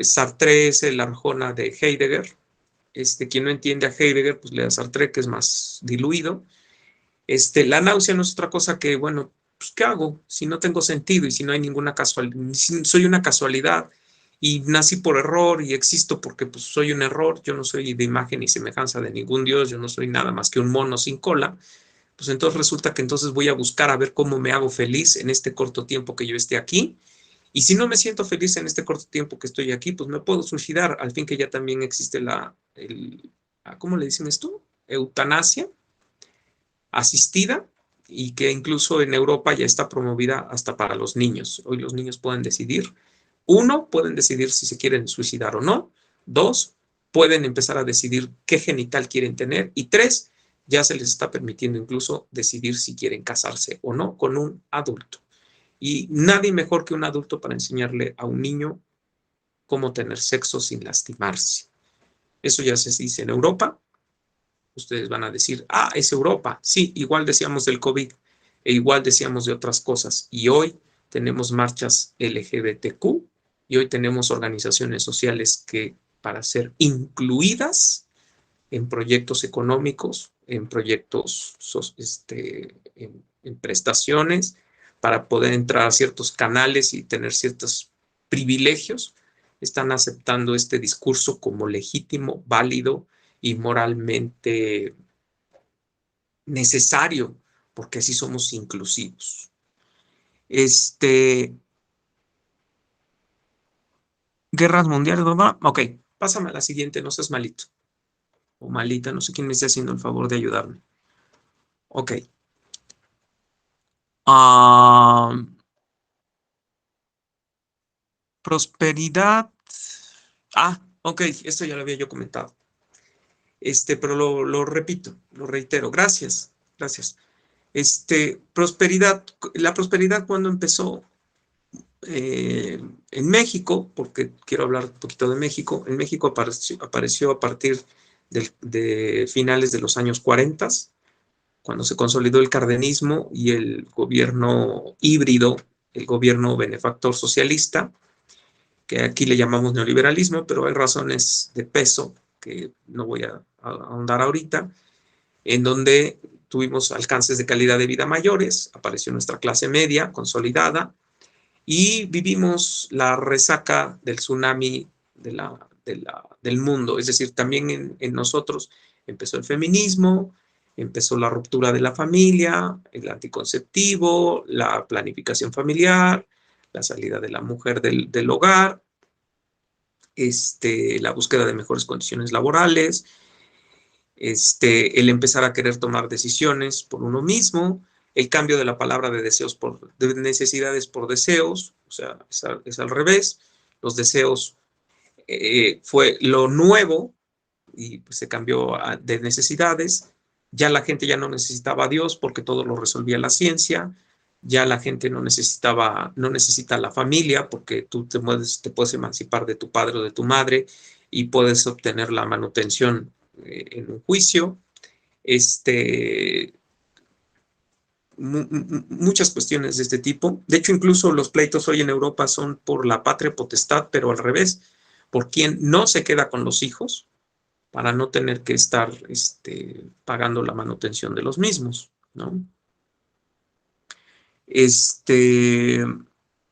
Sartre es el Arjona de Heidegger. Quien no entiende a Heidegger, pues lea a Sartre, que es más diluido. La náusea no es otra cosa que, bueno, pues ¿qué hago? Si no tengo sentido y si no hay ninguna casualidad, si soy una casualidad y nací por error y existo porque pues soy un error, yo no soy de imagen ni semejanza de ningún dios, yo no soy nada más que un mono sin cola, pues entonces resulta que entonces voy a buscar a ver cómo me hago feliz en este corto tiempo que yo esté aquí. Y si no me siento feliz en este corto tiempo que estoy aquí, pues me puedo suicidar, al fin que ya también existe ¿cómo le dicen esto? Eutanasia asistida, y que incluso en Europa ya está promovida hasta para los niños. Hoy los niños pueden decidir. Uno, pueden decidir si se quieren suicidar o no. Dos, pueden empezar a decidir qué genital quieren tener. Y tres, ya se les está permitiendo incluso decidir si quieren casarse o no con un adulto. Y nadie mejor que un adulto para enseñarle a un niño cómo tener sexo sin lastimarse. Eso ya se dice en Europa. Ustedes van a decir, ah, es Europa. Sí, igual decíamos del COVID e igual decíamos de otras cosas. Y hoy tenemos marchas LGBTQ y hoy tenemos organizaciones sociales que para ser incluidas en proyectos económicos, en proyectos, en prestaciones, para poder entrar a ciertos canales y tener ciertos privilegios, están aceptando este discurso como legítimo, válido y moralmente necesario, porque así somos inclusivos. Guerras mundiales, ¿verdad? Ok, pásame a la siguiente, no seas malito. O malita, no sé quién me está haciendo el favor de ayudarme. Ok. Prosperidad. Ah, ok, esto ya lo había yo comentado. Pero lo repito, lo reitero. Gracias, gracias. Prosperidad, la prosperidad cuando empezó en México, porque quiero hablar un poquito de México. En México apareció a partir de finales de los años 40, cuando se consolidó el cardenismo y el gobierno híbrido, el gobierno benefactor socialista, que aquí le llamamos neoliberalismo, pero hay razones de peso que no voy a ahondar ahorita, en donde tuvimos alcances de calidad de vida mayores, apareció nuestra clase media consolidada y vivimos la resaca del tsunami del mundo. Es decir, también en nosotros empezó el feminismo, empezó la ruptura de la familia, el anticonceptivo, la planificación familiar, la salida de la mujer del hogar, la búsqueda de mejores condiciones laborales, el empezar a querer tomar decisiones por uno mismo, el cambio de la palabra de deseos de necesidades por deseos, o sea, es al revés. Los deseos fue lo nuevo y pues, se cambió de necesidades. Ya la gente ya no necesitaba a Dios porque todo lo resolvía la ciencia. Ya la gente no necesita la familia porque tú te puedes emancipar de tu padre o de tu madre y puedes obtener la manutención en un juicio. Muchas cuestiones de este tipo. De hecho, incluso los pleitos hoy en Europa son por la patria potestad, pero al revés, por quién no se queda con los hijos para no tener que estar pagando la manutención de los mismos, ¿no?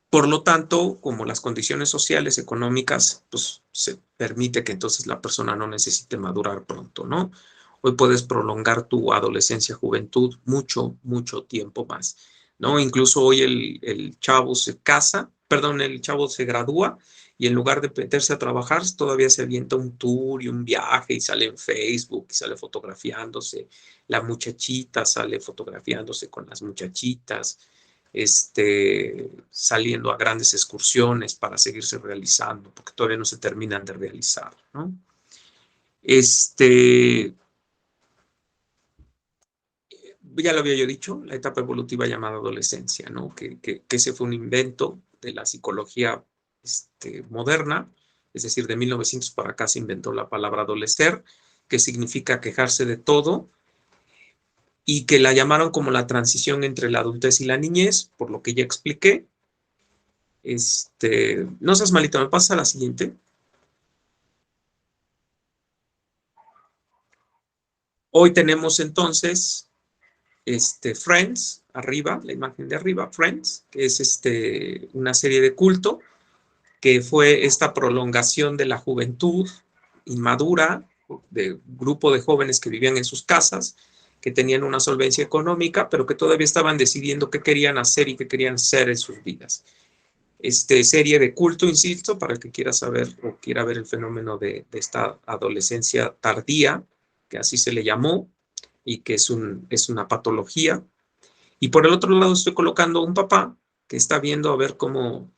Por lo tanto, como las condiciones sociales, económicas, pues se permite que entonces la persona no necesite madurar pronto, ¿no? Hoy puedes prolongar tu adolescencia, juventud mucho, mucho tiempo más, ¿no? Incluso hoy el chavo se casa, perdón, el chavo se gradúa y en lugar de meterse a trabajar, todavía se avienta un tour y un viaje y sale en Facebook y sale fotografiándose. La muchachita sale fotografiándose con las muchachitas, saliendo a grandes excursiones para seguirse realizando, porque todavía no se terminan de realizar, ¿no? Ya lo había yo dicho, la etapa evolutiva llamada adolescencia, ¿no? Que ese fue un invento de la psicología moderna, es decir, de 1900 para acá se inventó la palabra adolecer, que significa quejarse de todo, y que la llamaron como la transición entre la adultez y la niñez, por lo que ya expliqué. No seas malito, ¿me pasa a la siguiente? Hoy tenemos entonces Friends, arriba, la imagen de arriba, Friends, que es una serie de culto, que fue esta prolongación de la juventud inmadura, de grupo de jóvenes que vivían en sus casas, que tenían una solvencia económica, pero que todavía estaban decidiendo qué querían hacer y qué querían ser en sus vidas. Serie de culto, insisto, para el que quiera saber o quiera ver el fenómeno de esta adolescencia tardía, que así se le llamó, y que es una patología. Y por el otro lado estoy colocando un papá que está viendo a ver cómo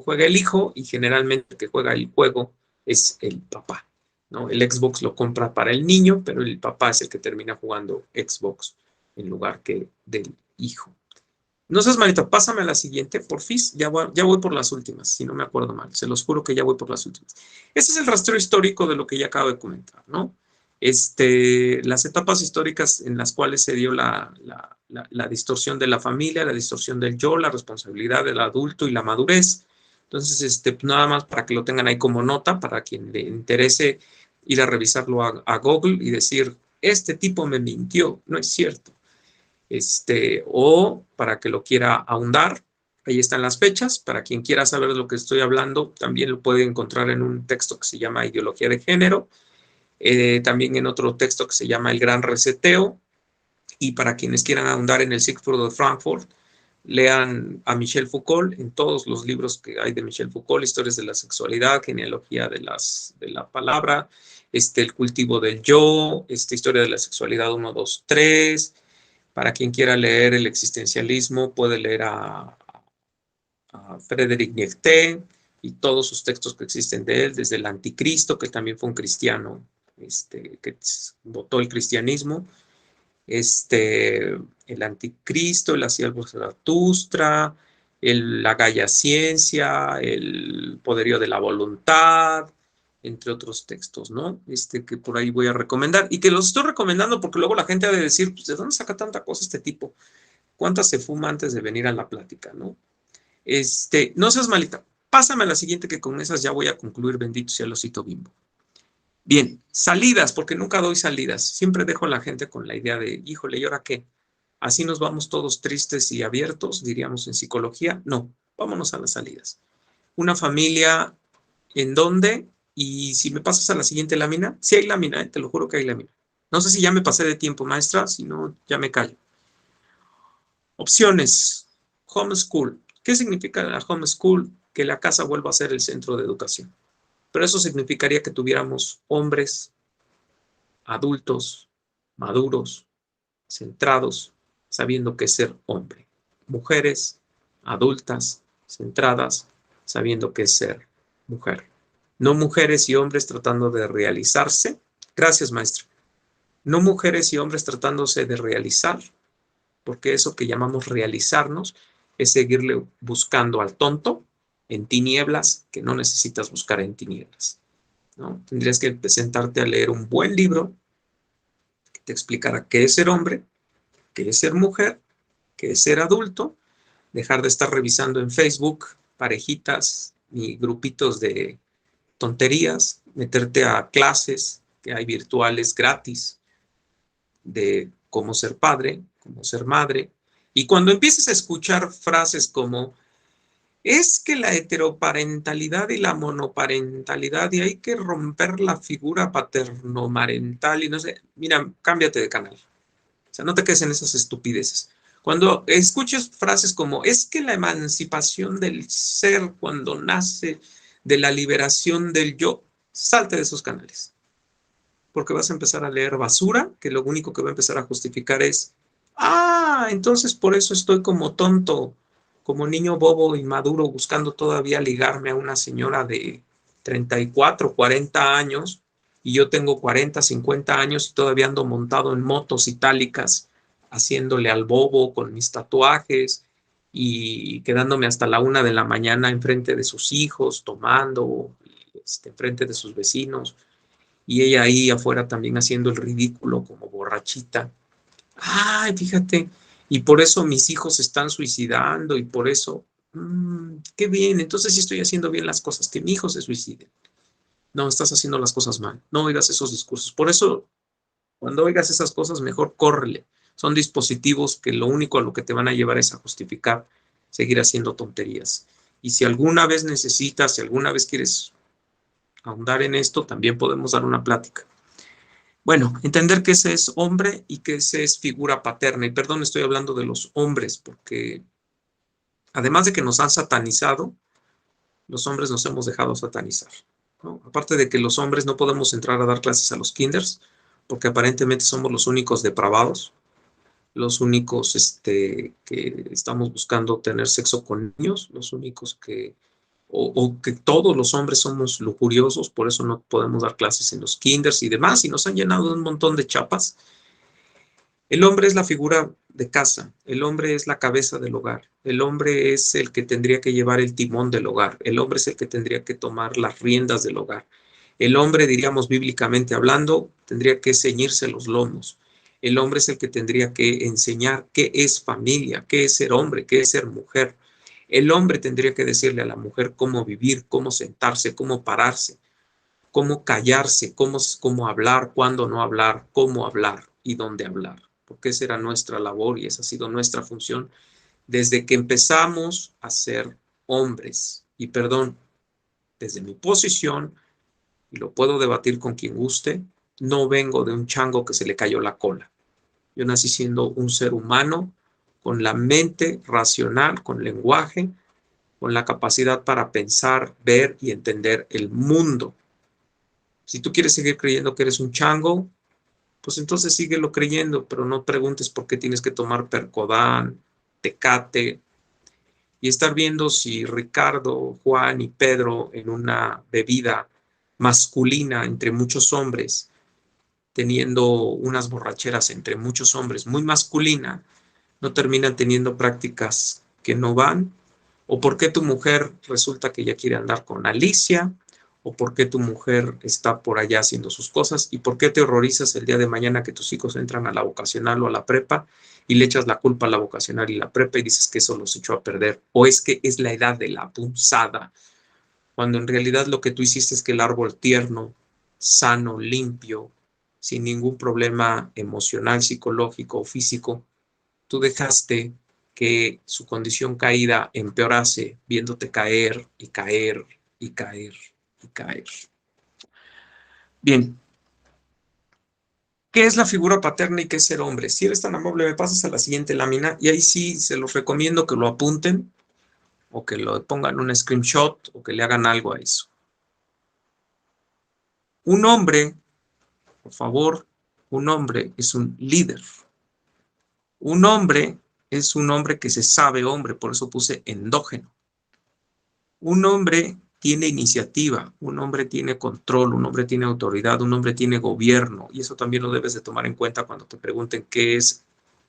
juega el hijo, y generalmente el que juega el juego es el papá, ¿no? El Xbox lo compra para el niño, pero el papá es el que termina jugando Xbox en lugar que del hijo. No seas malito, pásame a la siguiente, porfis. Ya voy por las últimas, si no me acuerdo mal. Se los juro que ya voy por las últimas. Este es el rastreo histórico de lo que ya acabo de comentar, ¿no? Las etapas históricas en las cuales se dio la distorsión de la familia, la distorsión del yo, la responsabilidad del adulto y la madurez. Entonces, nada más para que lo tengan ahí como nota, para quien le interese ir a revisarlo a Google y decir, este tipo me mintió, no es cierto. O para que lo quiera ahondar, ahí están las fechas. Para quien quiera saber de lo que estoy hablando, también lo puede encontrar en un texto que se llama Ideología de Género, también en otro texto que se llama El Gran Reseteo, y para quienes quieran ahondar en el Sigfrido de Frankfurt, lean a Michel Foucault, en todos los libros que hay de Michel Foucault, Historias de la Sexualidad, Genealogía de la Palabra, El Cultivo del Yo, Historia de la Sexualidad 1, 2, 3. Para quien quiera leer el existencialismo, puede leer a Frédéric Nietzsche y todos sus textos que existen de él, desde el Anticristo, que también fue un cristiano, que votó el cristianismo, el Anticristo, el Siervo de Zaratustra, la Gaia Ciencia, el Poderío de la Voluntad, entre otros textos, ¿no? Que por ahí voy a recomendar, y que los estoy recomendando porque luego la gente ha de decir, pues, ¿de dónde saca tanta cosa este tipo? ¿Cuántas se fuma antes de venir a la plática, no? No seas malita, pásame a la siguiente, que con esas ya voy a concluir, bendito sea el osito Bimbo. Bien, salidas, porque nunca doy salidas, siempre dejo a la gente con la idea de, híjole, ¿y ahora qué? ¿Así nos vamos todos tristes y abiertos, diríamos en psicología? No, vámonos a las salidas. Una familia, ¿en dónde? Y si me pasas a la siguiente lámina, sí hay lámina, te lo juro que hay lámina. No sé si ya me pasé de tiempo, maestra, si no, ya me callo. Opciones. Homeschool. ¿Qué significa la homeschool? Que la casa vuelva a ser el centro de educación. Pero eso significaría que tuviéramos hombres, adultos, maduros, centrados, sabiendo qué es ser hombre. Mujeres, adultas, centradas, sabiendo qué es ser mujer. No mujeres y hombres tratando de realizarse. Gracias, maestra. No mujeres y hombres tratándose de realizar, porque eso que llamamos realizarnos es seguirle buscando al tonto en tinieblas que no necesitas buscar en tinieblas, ¿no? Tendrías que sentarte a leer un buen libro que te explicara qué es ser hombre, qué es ser mujer, qué es ser adulto, dejar de estar revisando en Facebook parejitas y grupitos de tonterías, meterte a clases que hay virtuales gratis de cómo ser padre, cómo ser madre. Y cuando empieces a escuchar frases como, es que la heteroparentalidad y la monoparentalidad y hay que romper la figura paternomarental y no sé, mira, cámbiate de canal. O sea, no te quedes en esas estupideces. Cuando escuches frases como, es que la emancipación del ser cuando nace de la liberación del yo, salte de esos canales. Porque vas a empezar a leer basura, que lo único que va a empezar a justificar es, entonces por eso estoy como tonto, como niño bobo inmaduro, buscando todavía ligarme a una señora de 34, 40 años, y yo tengo 40, 50 años y todavía ando montado en motos itálicas, haciéndole al bobo con mis tatuajes y quedándome hasta la 1 de la mañana enfrente de sus hijos, tomando, enfrente de sus vecinos y ella ahí afuera también haciendo el ridículo como borrachita. Ay, fíjate, y por eso mis hijos se están suicidando y por eso, qué bien, entonces sí estoy haciendo bien las cosas, que mi hijo se suicide. No, estás haciendo las cosas mal, no oigas esos discursos. Por eso, cuando oigas esas cosas, mejor córrele. Son dispositivos que lo único a lo que te van a llevar es a justificar seguir haciendo tonterías. Y si alguna vez necesitas, si alguna vez quieres ahondar en esto, también podemos dar una plática. Bueno, entender que ese es hombre y que ese es figura paterna. Y perdón, estoy hablando de los hombres, porque además de que nos han satanizado, los hombres nos hemos dejado satanizar, ¿no? Aparte de que los hombres no podemos entrar a dar clases a los kinders, porque aparentemente somos los únicos depravados, los únicos que estamos buscando tener sexo con niños, los únicos que o que todos los hombres somos lujuriosos, por eso no podemos dar clases en los kinders y demás, y nos han llenado de un montón de chapas. El hombre es la figura de casa, el hombre es la cabeza del hogar, el hombre es el que tendría que llevar el timón del hogar, el hombre es el que tendría que tomar las riendas del hogar. El hombre, diríamos bíblicamente hablando, tendría que ceñirse los lomos. El hombre es el que tendría que enseñar qué es familia, qué es ser hombre, qué es ser mujer. El hombre tendría que decirle a la mujer cómo vivir, cómo sentarse, cómo pararse, cómo callarse, cómo hablar, cuándo no hablar, cómo hablar y dónde hablar, porque esa era nuestra labor y esa ha sido nuestra función desde que empezamos a ser hombres. Y perdón, desde mi posición, y lo puedo debatir con quien guste, no vengo de un chango que se le cayó la cola. Yo nací siendo un ser humano con la mente racional, con lenguaje, con la capacidad para pensar, ver y entender el mundo. Si tú quieres seguir creyendo que eres un chango, pues entonces síguelo creyendo, pero no preguntes por qué tienes que tomar Percodán, Tecate, y estar viendo si Ricardo, Juan y Pedro en una bebida masculina entre muchos hombres, teniendo unas borracheras entre muchos hombres muy masculina, no terminan teniendo prácticas que no van, o por qué tu mujer resulta que ya quiere andar con Alicia, o por qué tu mujer está por allá haciendo sus cosas, y por qué te horrorizas el día de mañana que tus hijos entran a la vocacional o a la prepa y le echas la culpa a la vocacional y la prepa y dices que eso los echó a perder, o es que es la edad de la punzada, cuando en realidad lo que tú hiciste es que el árbol tierno, sano, limpio, sin ningún problema emocional, psicológico o físico, tú dejaste que su condición caída empeorase viéndote caer y caer y caer y caer. Bien, ¿qué es la figura paterna y qué es ser hombre? Si eres tan amable, me pasas a la siguiente lámina y ahí sí se los recomiendo que lo apunten o que lo pongan un screenshot o que le hagan algo a eso. Un hombre, por favor, un hombre es un líder. Un hombre es un hombre que se sabe hombre, por eso puse endógeno. Un hombre tiene iniciativa, un hombre tiene control, un hombre tiene autoridad, un hombre tiene gobierno, y eso también lo debes de tomar en cuenta cuando te pregunten qué es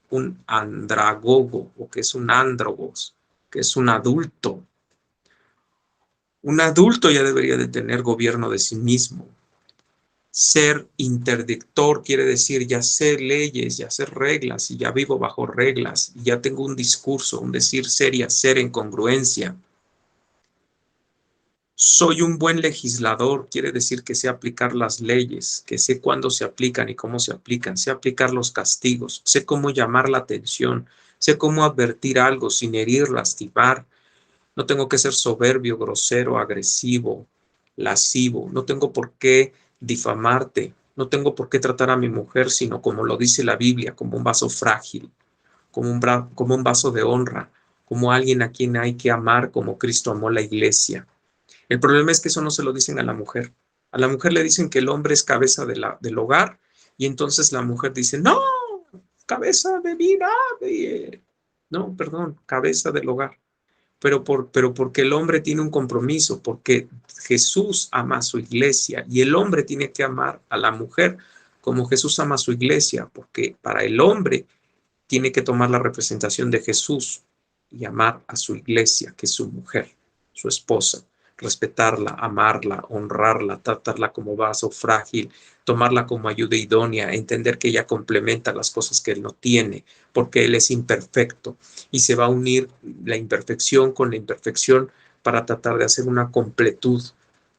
un andragogo o qué es un ándrogos, qué es un adulto. Un adulto ya debería de tener gobierno de sí mismo. Ser interdictor quiere decir ya sé leyes, ya sé reglas, y ya vivo bajo reglas, y ya tengo un discurso, un decir ser y hacer en congruencia. Soy un buen legislador, quiere decir que sé aplicar las leyes, que sé cuándo se aplican y cómo se aplican, sé aplicar los castigos, sé cómo llamar la atención, sé cómo advertir algo sin herir, lastimar. No tengo que ser soberbio, grosero, agresivo, lascivo. No tengo por qué difamarte. No tengo por qué tratar a mi mujer, sino como lo dice la Biblia, como un vaso frágil, como un vaso de honra, como alguien a quien hay que amar como Cristo amó la iglesia. El problema es que eso no se lo dicen a la mujer. A la mujer le dicen que el hombre es cabeza del hogar y entonces la mujer dice, no, cabeza de mi nadie. No, perdón, cabeza del hogar. Pero porque el hombre tiene un compromiso, porque Jesús ama a su iglesia y el hombre tiene que amar a la mujer como Jesús ama a su iglesia, porque para el hombre tiene que tomar la representación de Jesús y amar a su iglesia, que es su mujer, su esposa, respetarla, amarla, honrarla, tratarla como vaso frágil, tomarla como ayuda idónea, entender que ella complementa las cosas que él no tiene, porque él es imperfecto y se va a unir la imperfección con la imperfección para tratar de hacer una completud,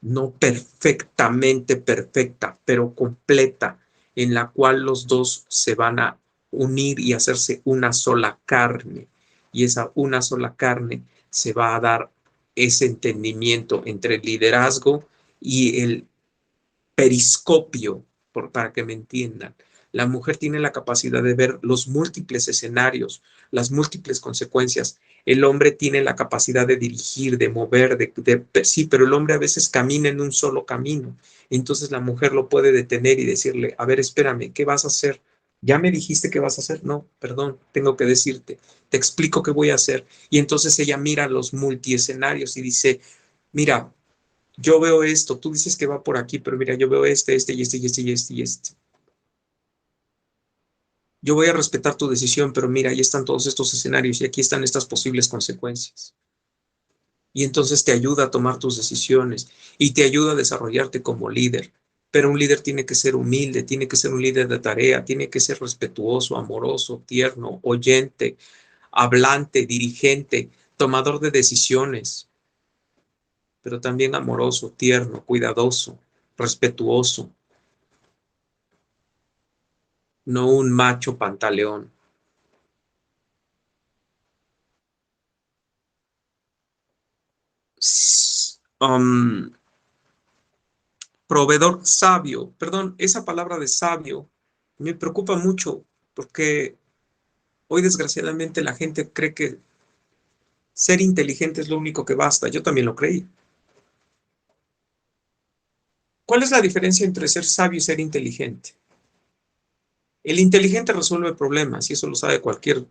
no perfectamente perfecta, pero completa, en la cual los dos se van a unir y hacerse una sola carne. Y esa una sola carne se va a dar ese entendimiento entre el liderazgo y el periscopio, para que me entiendan. La mujer tiene la capacidad de ver los múltiples escenarios, las múltiples consecuencias. El hombre tiene la capacidad de dirigir, de mover, sí, pero el hombre a veces camina en un solo camino. Entonces la mujer lo puede detener y decirle, a ver, espérame, ¿qué vas a hacer? ¿Ya me dijiste qué vas a hacer? No, perdón, tengo que decirte, te explico qué voy a hacer. Y entonces ella mira los multiescenarios y dice, mira, yo veo esto, tú dices que va por aquí, pero mira, yo veo este y este y este y este y este. Yo voy a respetar tu decisión, pero mira, ahí están todos estos escenarios y aquí están estas posibles consecuencias. Y entonces te ayuda a tomar tus decisiones y te ayuda a desarrollarte como líder. Pero un líder tiene que ser humilde, tiene que ser un líder de tarea, tiene que ser respetuoso, amoroso, tierno, oyente, hablante, dirigente, tomador de decisiones, pero también amoroso, tierno, cuidadoso, respetuoso, no un macho pantaleón. Um, Proveedor sabio, perdón, esa palabra de sabio me preocupa mucho porque hoy desgraciadamente la gente cree que ser inteligente es lo único que basta. Yo también lo creí. ¿Cuál es la diferencia entre ser sabio y ser inteligente? El inteligente resuelve problemas y eso lo sabe cualquier,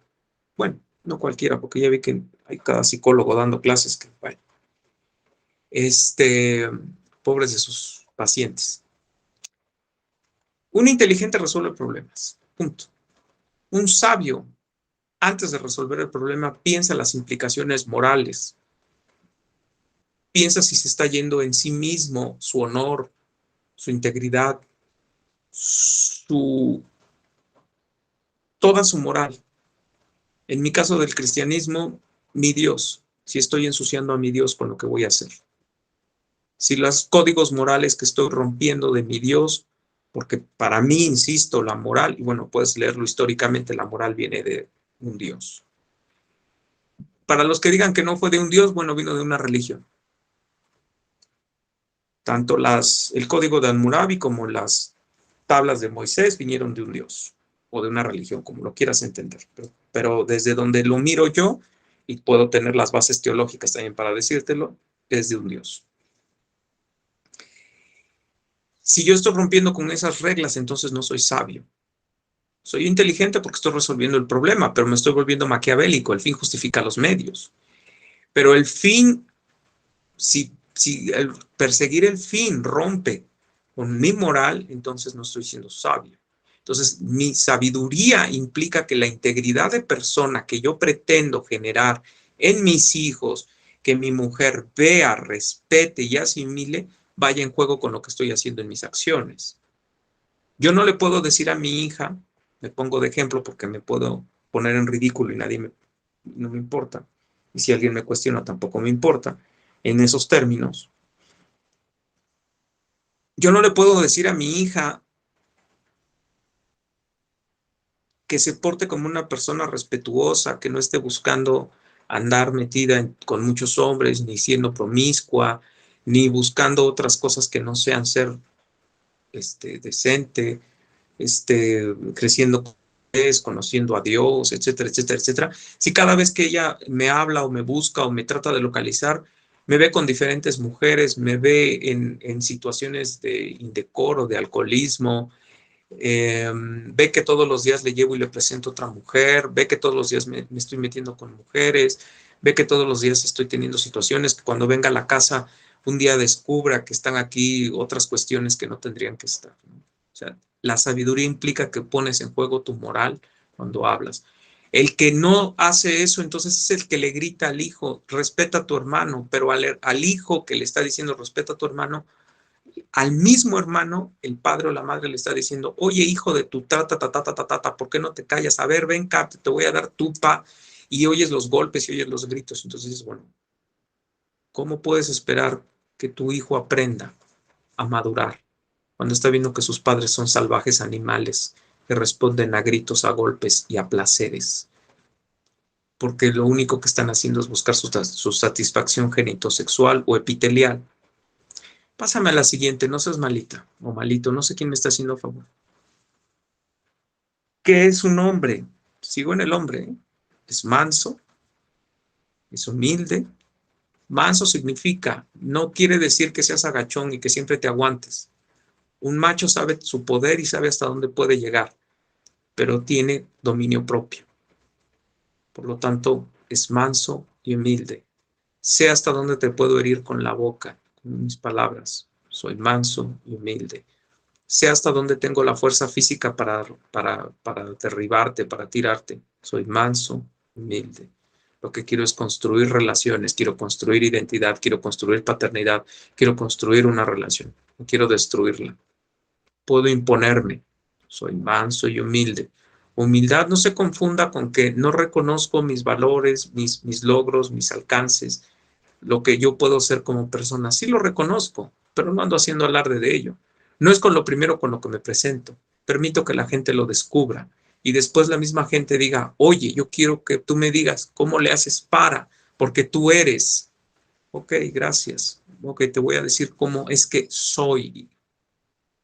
bueno, no cualquiera, porque ya vi que hay cada psicólogo dando clases que, bueno, este, pobres de sus pacientes. Un inteligente resuelve problemas, punto. Un sabio, antes de resolver el problema, piensa las implicaciones morales, piensa si se está yendo en sí mismo, su honor, su integridad, su, toda su moral. En mi caso del cristianismo, mi Dios, si estoy ensuciando a mi Dios con lo que voy a hacer. Si los códigos morales que estoy rompiendo de mi Dios, porque para mí, insisto, la moral, y bueno, puedes leerlo históricamente, la moral viene de un Dios. Para los que digan que no fue de un Dios, bueno, vino de una religión. Tanto el código de Hammurabi como las tablas de Moisés vinieron de un Dios o de una religión, como lo quieras entender. Pero desde donde lo miro yo, y puedo tener las bases teológicas también para decírtelo, es de un Dios. Si yo estoy rompiendo con esas reglas, entonces no soy sabio. Soy inteligente porque estoy resolviendo el problema, pero me estoy volviendo maquiavélico. El fin justifica los medios. Pero el fin, si el perseguir el fin rompe con mi moral, entonces no estoy siendo sabio. Entonces, mi sabiduría implica que la integridad de persona que yo pretendo generar en mis hijos, que mi mujer vea, respete y asimile, vaya en juego con lo que estoy haciendo en mis acciones. Yo no le puedo decir a mi hija, me pongo de ejemplo porque me puedo poner en ridículo y no me importa. Y si alguien me cuestiona, tampoco me importa en esos términos. Yo no le puedo decir a mi hija que se porte como una persona respetuosa, que no esté buscando andar metida con muchos hombres, ni siendo promiscua, ni buscando otras cosas que no sean ser decente, creciendo con Dios, conociendo a Dios, etcétera, etcétera, etcétera. Si cada vez que ella me habla o me busca o me trata de localizar, me ve con diferentes mujeres, me ve en situaciones de indecoro, de alcoholismo, ve que todos los días le llevo y le presento otra mujer, ve que todos los días me estoy metiendo con mujeres, ve que todos los días estoy teniendo situaciones que cuando venga a la casa un día descubra que están aquí otras cuestiones que no tendrían que estar, ¿no? O sea, la sabiduría implica que pones en juego tu moral cuando hablas. El que no hace eso, entonces es el que le grita al hijo, respeta a tu hermano, pero al hijo que le está diciendo respeta a tu hermano, al mismo hermano, el padre o la madre le está diciendo, oye, hijo de tu ¿por qué no te callas? A ver, ven, Cap, te voy a dar tupa, y oyes los golpes y oyes los gritos. Entonces, bueno, ¿cómo puedes esperar que tu hijo aprenda a madurar cuando está viendo que sus padres son salvajes animales que responden a gritos, a golpes y a placeres? Porque lo único que están haciendo es buscar su satisfacción genitosexual o epitelial. Pásame a la siguiente, no seas malita o malito, no sé quién me está haciendo favor. ¿Qué es un hombre? Sigo en el hombre, ¿eh? Es manso, es humilde. Manso significa, no quiere decir que seas agachón y que siempre te aguantes. Un macho sabe su poder y sabe hasta dónde puede llegar, pero tiene dominio propio. Por lo tanto, es manso y humilde. Sé hasta dónde te puedo herir con la boca, con mis palabras. Soy manso y humilde. Sé hasta dónde tengo la fuerza física para derribarte, para tirarte. Soy manso, humilde. Lo que quiero es construir relaciones, quiero construir identidad, quiero construir paternidad, quiero construir una relación. No quiero destruirla. Puedo imponerme. Soy manso y humilde. Humildad no se confunda con que no reconozco mis valores, mis logros, mis alcances, lo que yo puedo ser como persona. Sí lo reconozco, pero no ando haciendo alarde de ello. No es con lo primero con lo que me presento. Permito que la gente lo descubra y después la misma gente diga, oye, yo quiero que tú me digas cómo le haces para, porque tú eres. Ok, gracias. Ok, te voy a decir cómo es que soy.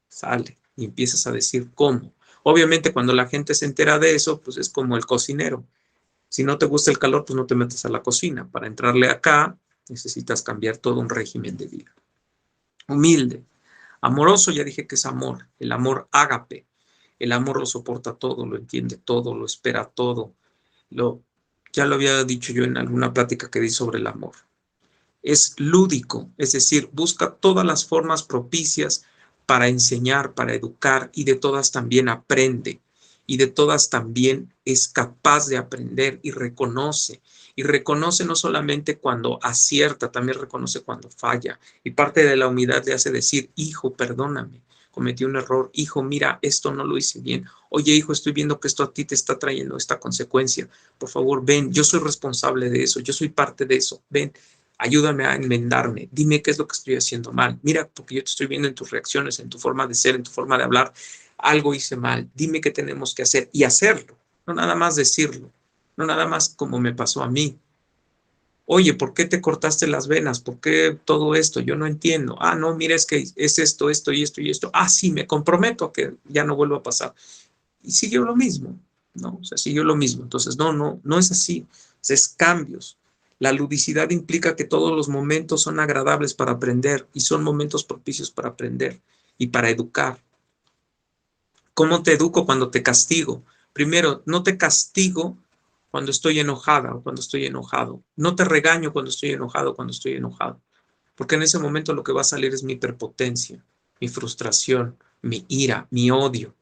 Sale y empiezas a decir cómo. Obviamente cuando la gente se entera de eso, pues es como el cocinero. Si no te gusta el calor, pues no te metes a la cocina. Para entrarle acá, necesitas cambiar todo un régimen de vida. Humilde. Amoroso, ya dije que es amor. El amor ágape. El amor lo soporta todo, lo entiende todo, lo espera todo. Ya lo había dicho yo en alguna plática que di sobre el amor. Es lúdico, es decir, busca todas las formas propicias para enseñar, para educar, y de todas también aprende, y de todas también es capaz de aprender y reconoce no solamente cuando acierta, también reconoce cuando falla, y parte de la humildad le hace decir, hijo, perdóname, cometí un error, hijo, mira, esto no lo hice bien, oye, hijo, estoy viendo que esto a ti te está trayendo esta consecuencia, por favor, ven, yo soy responsable de eso, yo soy parte de eso, ven, ayúdame a enmendarme, dime qué es lo que estoy haciendo mal, mira, porque yo te estoy viendo en tus reacciones, en tu forma de ser, en tu forma de hablar, algo hice mal, dime qué tenemos que hacer y hacerlo, no nada más decirlo, no nada más como me pasó a mí. Oye, ¿por qué te cortaste las venas? ¿Por qué todo esto? Yo no entiendo. Ah, no, mira, es que es esto, esto y esto y esto. Ah, sí, me comprometo a que ya no vuelva a pasar. Y siguió lo mismo, ¿no? O sea, siguió lo mismo. Entonces, no es así. O sea, es cambios. La ludicidad implica que todos los momentos son agradables para aprender y son momentos propicios para aprender y para educar. ¿Cómo te educo cuando te castigo? Primero, no te castigo cuando estoy enojada o cuando estoy enojado. No te regaño cuando estoy enojado, cuando estoy enojado. Porque en ese momento lo que va a salir es mi hiperpotencia, mi frustración, mi ira, mi odio.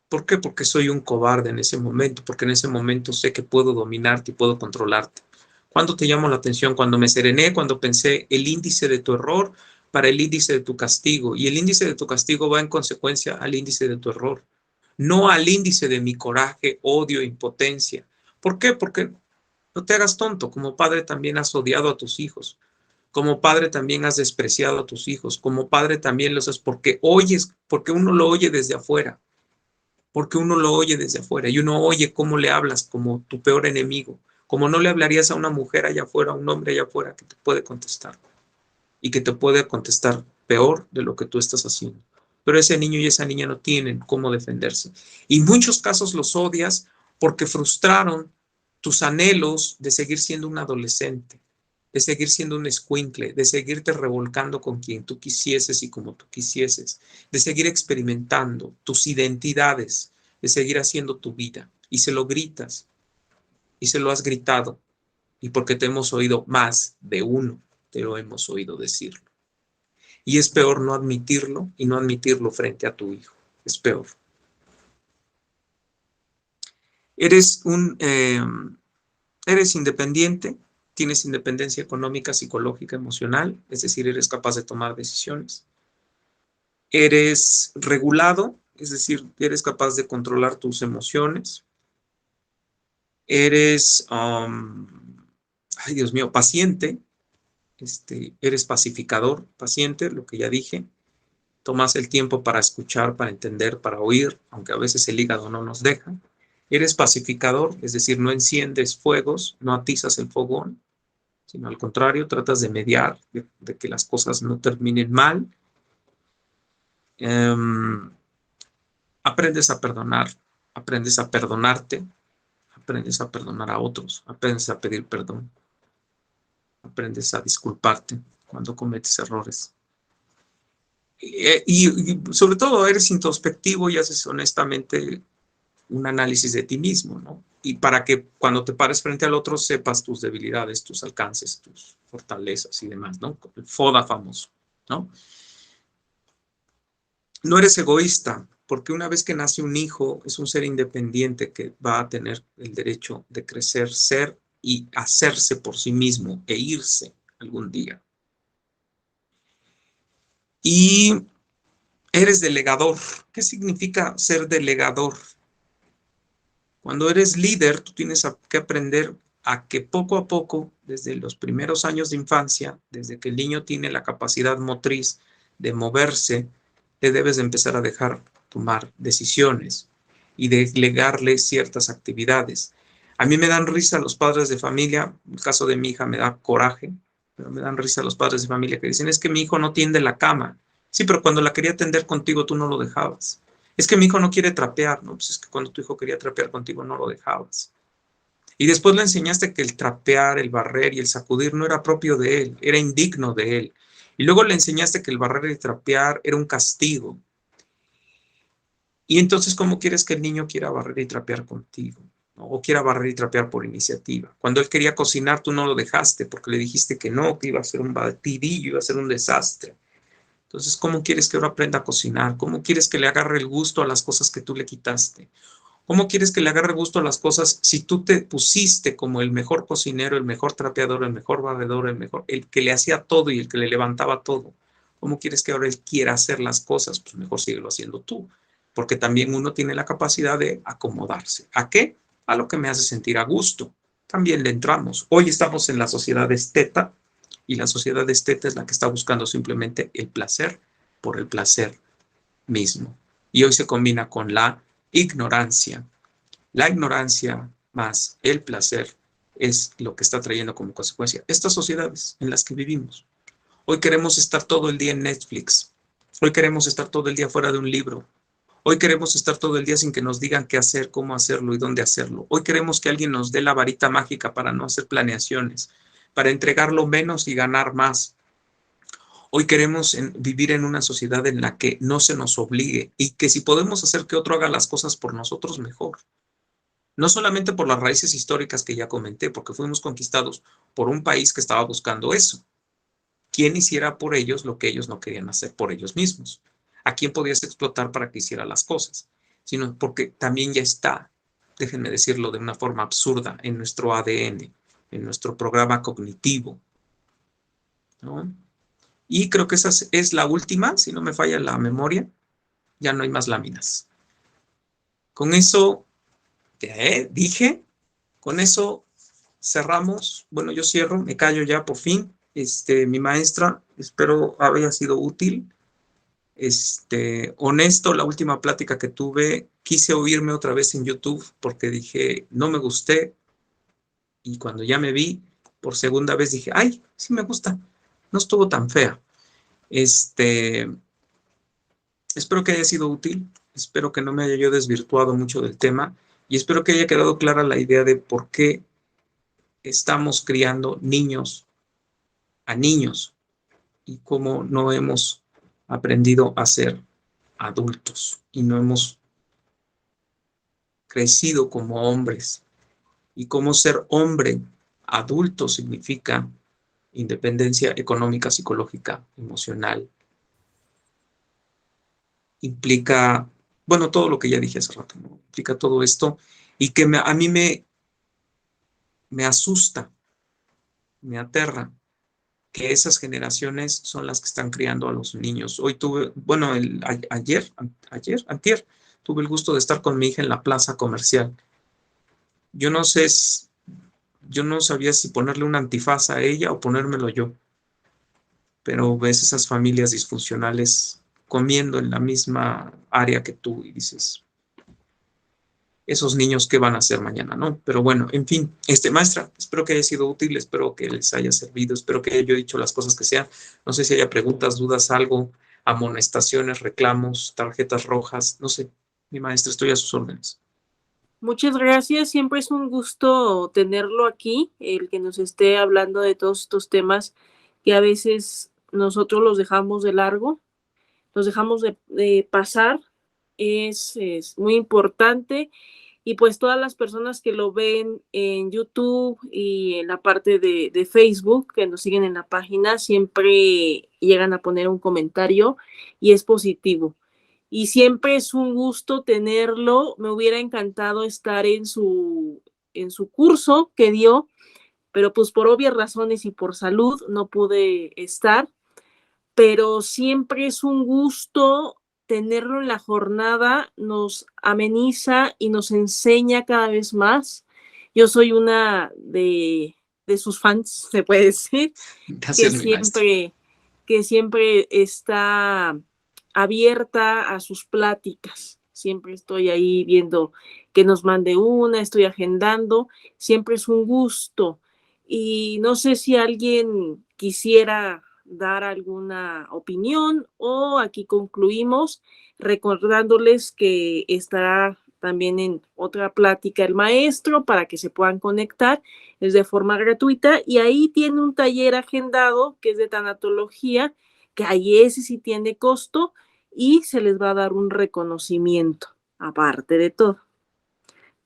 ¿Por qué? Porque soy un cobarde en ese momento, porque en ese momento sé que puedo dominarte y puedo controlarte. ¿Cuándo te llamo la atención? Cuando me serené, cuando pensé el índice de tu error para el índice de tu castigo. Y el índice de tu castigo va en consecuencia al índice de tu error, no al índice de mi coraje, odio, impotencia. ¿Por qué? Porque no te hagas tonto. Como padre también has odiado a tus hijos. Como padre también has despreciado a tus hijos. Como padre también los has, porque oyes, porque uno lo oye desde afuera. Porque uno lo oye desde afuera y uno oye cómo le hablas como tu peor enemigo. Como no le hablarías a una mujer allá afuera, a un hombre allá afuera que te puede contestar y que te puede contestar peor de lo que tú estás haciendo. Pero ese niño y esa niña no tienen cómo defenderse. Y en muchos casos los odias porque frustraron tus anhelos de seguir siendo un adolescente, de seguir siendo un escuincle, de seguirte revolcando con quien tú quisieses y como tú quisieses, de seguir experimentando tus identidades, de seguir haciendo tu vida. Y se lo gritas, y se lo has gritado, y porque te hemos oído más de uno, te lo hemos oído decirlo. Y es peor no admitirlo y no admitirlo frente a tu hijo. Es peor. Eres independiente, tienes independencia económica, psicológica, emocional, es decir, eres capaz de tomar decisiones. Eres regulado, es decir, eres capaz de controlar tus emociones. Eres, ay Dios mío, paciente, eres pacificador, paciente, lo que ya dije. Tomas el tiempo para escuchar, para entender, para oír, aunque a veces el hígado no nos deja. Eres pacificador, es decir, no enciendes fuegos, no atizas el fogón, sino al contrario, tratas de mediar, de que las cosas no terminen mal. Aprendes a perdonar, aprendes a perdonarte, aprendes a perdonar a otros, aprendes a pedir perdón, aprendes a disculparte cuando cometes errores. Y sobre todo eres introspectivo y haces honestamente un análisis de ti mismo, ¿no? Y para que cuando te pares frente al otro sepas tus debilidades, tus alcances, tus fortalezas y demás, ¿no? El FODA famoso, ¿no? No eres egoísta, porque una vez que nace un hijo, es un ser independiente que va a tener el derecho de crecer, ser y hacerse por sí mismo e irse algún día. Y eres delegador. ¿Qué significa ser delegador? Cuando eres líder, tú tienes que aprender a que poco a poco, desde los primeros años de infancia, desde que el niño tiene la capacidad motriz de moverse, le debes de empezar a dejar tomar decisiones y delegarle ciertas actividades. A mí me dan risa los padres de familia, en el caso de mi hija me da coraje, pero me dan risa los padres de familia que dicen, es que mi hijo no tiende la cama. Sí, pero cuando la quería tender contigo tú no lo dejabas. Es que mi hijo no quiere trapear, ¿no? Pues es que cuando tu hijo quería trapear contigo no lo dejabas. Y después le enseñaste que el trapear, el barrer y el sacudir no era propio de él, era indigno de él. Y luego le enseñaste que el barrer y el trapear era un castigo. Y entonces, ¿cómo quieres que el niño quiera barrer y trapear contigo? ¿No? O quiera barrer y trapear por iniciativa. Cuando él quería cocinar, tú no lo dejaste porque le dijiste que no, que iba a ser un batidillo, iba a ser un desastre. Entonces, ¿cómo quieres que ahora aprenda a cocinar? ¿Cómo quieres que le agarre el gusto a las cosas que tú le quitaste? ¿Cómo quieres que le agarre gusto a las cosas si tú te pusiste como el mejor cocinero, el mejor trapeador, el mejor barredor, el que le hacía todo y el que le levantaba todo? ¿Cómo quieres que ahora él quiera hacer las cosas? Pues mejor síguelo haciendo tú, porque también uno tiene la capacidad de acomodarse. ¿A qué? A lo que me hace sentir a gusto. También le entramos. Hoy estamos en la sociedad esteta y la sociedad esteta es la que está buscando simplemente el placer por el placer mismo. Y hoy se combina con la ignorancia. La ignorancia más el placer es lo que está trayendo como consecuencia estas sociedades en las que vivimos. Hoy queremos estar todo el día en Netflix. Hoy queremos estar todo el día fuera de un libro. Hoy queremos estar todo el día sin que nos digan qué hacer, cómo hacerlo y dónde hacerlo. Hoy queremos que alguien nos dé la varita mágica para no hacer planeaciones, para entregarlo menos y ganar más. Hoy queremos vivir en una sociedad en la que no se nos obligue y que si podemos hacer que otro haga las cosas por nosotros, mejor. No solamente por las raíces históricas que ya comenté, porque fuimos conquistados por un país que estaba buscando eso. ¿Quién hiciera por ellos lo que ellos no querían hacer por ellos mismos? ¿A quién podías explotar para que hiciera las cosas? Sino porque también ya está, déjenme decirlo de una forma absurda, en nuestro ADN, en nuestro programa cognitivo, ¿no? Y creo que esa es la última, si no me falla la memoria, ya no hay más láminas. Con eso, dije, con eso cerramos. Bueno, yo cierro, me callo ya por fin. mi maestra, espero haya sido útil. Honesto, la última plática que tuve, quise oírme otra vez en YouTube porque dije, no me gusté, y cuando ya me vi por segunda vez dije, ay, sí me gusta, no estuvo tan fea. Espero que haya sido útil, espero que no me haya yo desvirtuado mucho del tema y espero que haya quedado clara la idea de por qué estamos criando niños a niños y cómo no hemos aprendido a ser adultos y no hemos crecido como hombres y cómo ser hombre adulto significa independencia económica, psicológica, emocional, implica, bueno, todo lo que ya dije hace rato, ¿no? Implica todo esto y que a mí me asusta, me aterra que esas generaciones son las que están criando a los niños. Hoy tuve, bueno, antier, tuve el gusto de estar con mi hija en la plaza comercial. Yo no sé, yo no sabía si ponerle un antifaz a ella o ponérmelo yo, pero ves esas familias disfuncionales comiendo en la misma área que tú y dices, esos niños, ¿qué van a hacer mañana, no? Pero bueno, en fin, maestra, espero que haya sido útil, espero que les haya servido, espero que haya yo dicho las cosas que sean. No sé si haya preguntas, dudas, algo, amonestaciones, reclamos, tarjetas rojas, no sé. Mi maestra, estoy a sus órdenes. Muchas gracias, siempre es un gusto tenerlo aquí, el que nos esté hablando de todos estos temas que a veces nosotros los dejamos de largo, los dejamos de pasar, es muy importante. Y pues todas las personas que lo ven en YouTube y en la parte de Facebook, que nos siguen en la página, siempre llegan a poner un comentario y es positivo. Y siempre es un gusto tenerlo. Me hubiera encantado estar en su curso que dio, pero pues por obvias razones y por salud no pude estar, pero siempre es un gusto tenerlo en la jornada, nos ameniza y nos enseña cada vez más. Yo soy una de sus fans, se puede decir, que Gracias, mi maestra. siempre, que siempre está abierta a sus pláticas. Siempre estoy ahí viendo que nos mande una, estoy agendando, siempre es un gusto. Y no sé si alguien quisiera dar alguna opinión o aquí concluimos recordándoles que estará también en otra plática el maestro para que se puedan conectar, es de forma gratuita y ahí tiene un taller agendado que es de tanatología, que ahí ese sí tiene costo y se les va a dar un reconocimiento aparte de todo.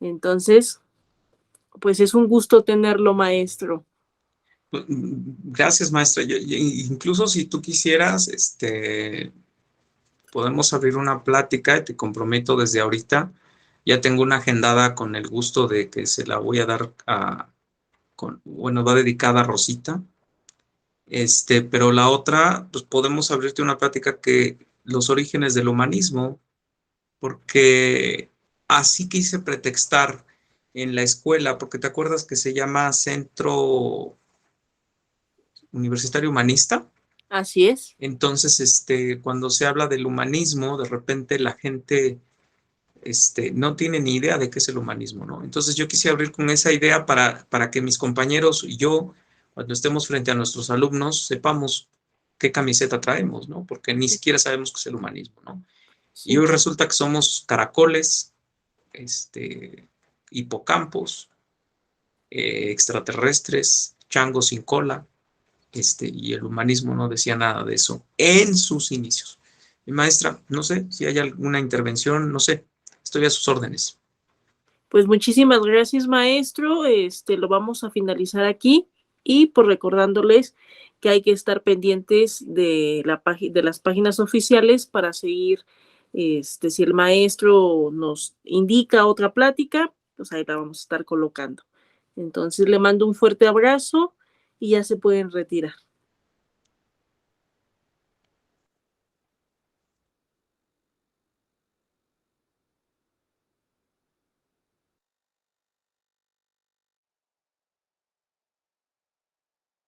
Entonces, pues es un gusto tenerlo, maestro. Gracias, maestra. Incluso si tú quisieras, podemos abrir una plática y te comprometo desde ahorita. Ya tengo una agendada con el gusto de que se la voy a dar bueno, va dedicada a Rosita. Pero la otra, pues podemos abrirte una plática que los orígenes del humanismo, porque así quise pretextar en la escuela, porque te acuerdas que se llama Centro Universitario Humanista. Así es. Entonces, cuando se habla del humanismo, de repente la gente, no tiene ni idea de qué es el humanismo, ¿no? Entonces yo quise abrir con esa idea para que mis compañeros y yo, cuando estemos frente a nuestros alumnos, sepamos qué camiseta traemos, ¿no? Porque ni siquiera sabemos qué es el humanismo, ¿no? Y Sí. hoy resulta que somos caracoles, hipocampos, extraterrestres, changos sin cola, y el humanismo no decía nada de eso en sus inicios. Mi maestra, no sé si hay alguna intervención, no sé, estoy a sus órdenes. Pues muchísimas gracias, maestro. Lo vamos a finalizar aquí y por recordándoles que hay que estar pendientes de de las páginas oficiales para seguir, si el maestro nos indica otra plática, pues ahí la vamos a estar colocando. Entonces le mando un fuerte abrazo y ya se pueden retirar.